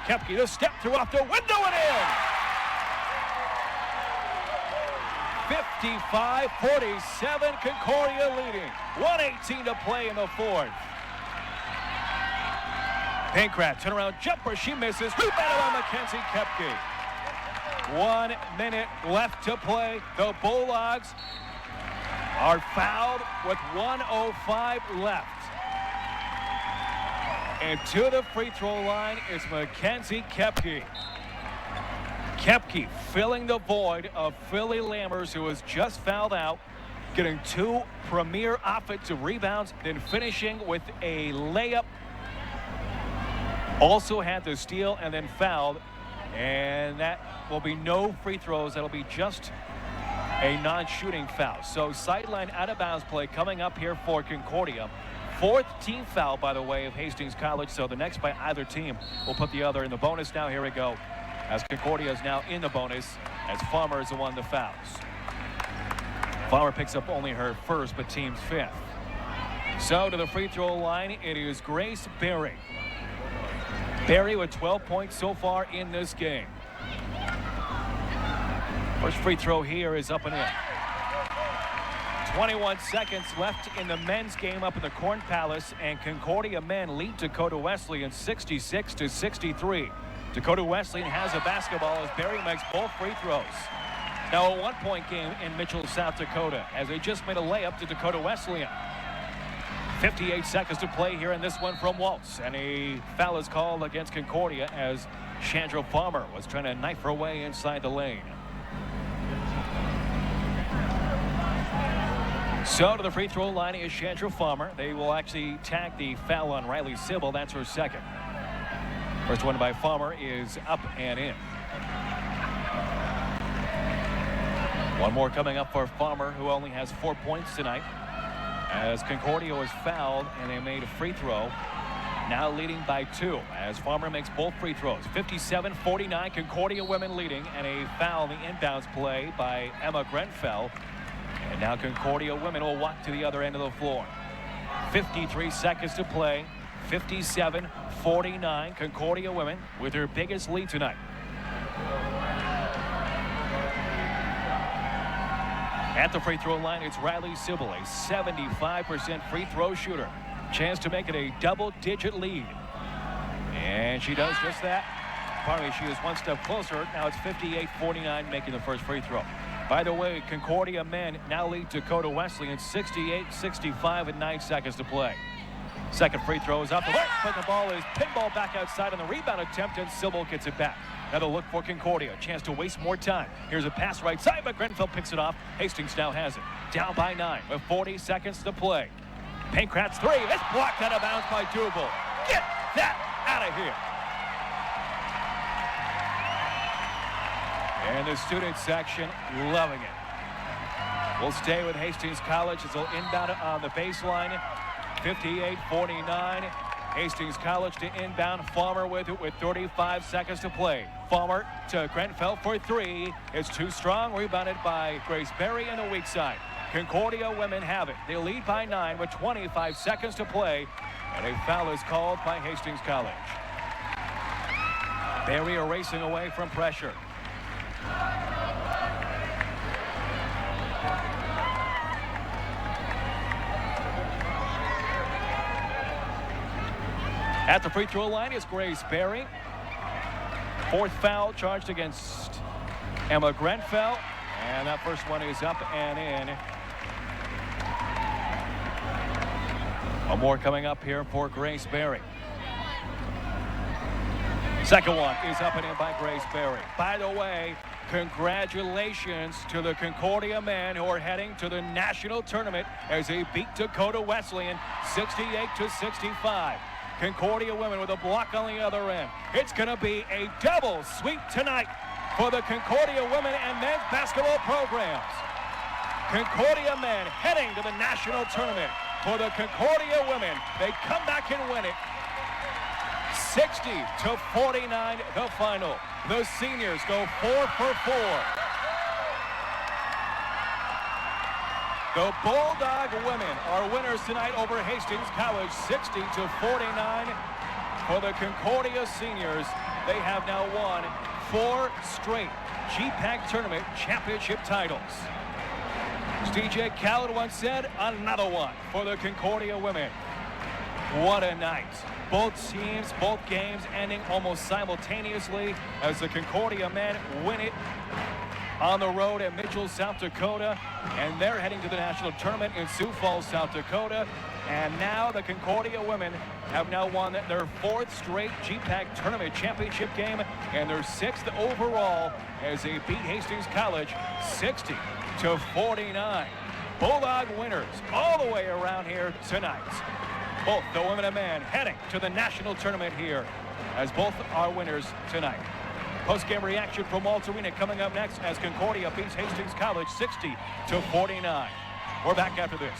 Kepke, the step through off the window and in. 55-47, Concordia leading. 1:18 to play in the fourth. Pankratz, turnaround jumper, she misses. Rebounded by Mackenzie Kepke. 1 minute left to play. The Bulldogs are fouled with 1:05 left. And to the free throw line is Mackenzie Kepke. Kepke filling the void of Philly Lammers, who was just fouled out, getting 2 premier offensive rebounds, then finishing with a layup. Also had the steal and then fouled, and that will be no free throws. That'll be just a non-shooting foul. So sideline out of bounds play coming up here for Concordia. 4th team foul, by the way, of Hastings College. So the next by either team will put the other in the bonus. Now here we go, as Concordia is now in the bonus, as Farmer is the one that fouls. Farmer picks up only her first, but team's 5th. So to the free throw line, it is Grace Berry. Berry with 12 points so far in this game. First free throw here is up and in. 21 seconds left in the men's game up in the Corn Palace, and Concordia men lead Dakota Wesleyan 66-63. Dakota Wesleyan has a basketball as Berry makes both free throws. Now a one-point game in Mitchell, South Dakota, as they just made a layup to Dakota Wesleyan. 58 seconds to play here in this one from Waltz. And a foul is called against Concordia as Chandra Farmer was trying to knife her way inside the lane. So to the free throw line is Chandra Farmer. They will actually tag the foul on Riley Sybil. That's her second. First one by Farmer is up and in. One more coming up for Farmer, who only has 4 points tonight, as Concordia was fouled and they made a free throw. Now leading by 2 as Farmer makes both free throws. 57-49, Concordia women leading, and a foul in the inbounds play by Emma Grenfell. And now Concordia women will walk to the other end of the floor. 53 seconds to play. 57-49, Concordia women with their biggest lead tonight. At the free throw line, it's Riley Sybil, a 75% free throw shooter. Chance to make it a double-digit lead. And she does just that. Pardon me, she is one step closer. Now it's 58-49, making the first free throw. By the way, Concordia men now lead Dakota Wesleyan 68-65 with 9 seconds to play. Second free throw is up the hook, but the ball is pinball back outside on the rebound attempt, and Sybil gets it back. Another look for Concordia. A chance to waste more time. Here's a pass right side, but Grenfell picks it off. Hastings now has it. Down by 9 with 40 seconds to play. Pankratz three. It's blocked out of bounds by Duval. Get that out of here. And the student section loving it. We'll stay with Hastings College as they'll inbound it on the baseline. 58-49. Hastings College to inbound. Farmer with it with 35 seconds to play. Farmer to Grenfell for 3. It's too strong. Rebounded by Grace Berry in the weak side. Concordia women have it. They lead by 9 with 25 seconds to play. And a foul is called by Hastings College. Berry racing away from pressure. At the free throw line is Grace Berry. Fourth foul charged against Emma Grenfell. And that first one is up and in. One more coming up here for Grace Berry. Second one is up and in by Grace Berry. By the way, congratulations to the Concordia men who are heading to the national tournament as they beat Dakota Wesleyan 68-65. Concordia women with a block on the other end. It's going to be a double sweep tonight for the Concordia women and men's basketball programs. Concordia men heading to the national tournament. For the Concordia women, they come back and win it. 60-49 the final. The seniors go 4 for 4. The Bulldog women are winners tonight over Hastings College, 60-49. For the Concordia seniors, they have now won 4 straight GPAC tournament championship titles. As DJ Khaled once said, another one for the Concordia women. What a night. Both teams, both games ending almost simultaneously as the Concordia men win it on the road at Mitchell, South Dakota, and they're heading to the national tournament in Sioux Falls, South Dakota. And now the Concordia women have now won their 4th straight GPAC tournament championship game and their 6th overall as they beat Hastings College 60-49. Bulldog winners all the way around here tonight. Both the women and men heading to the national tournament here as both are winners tonight. Post-game reaction from Waltz Arena coming up next as Concordia beats Hastings College 60-49. We're back after this.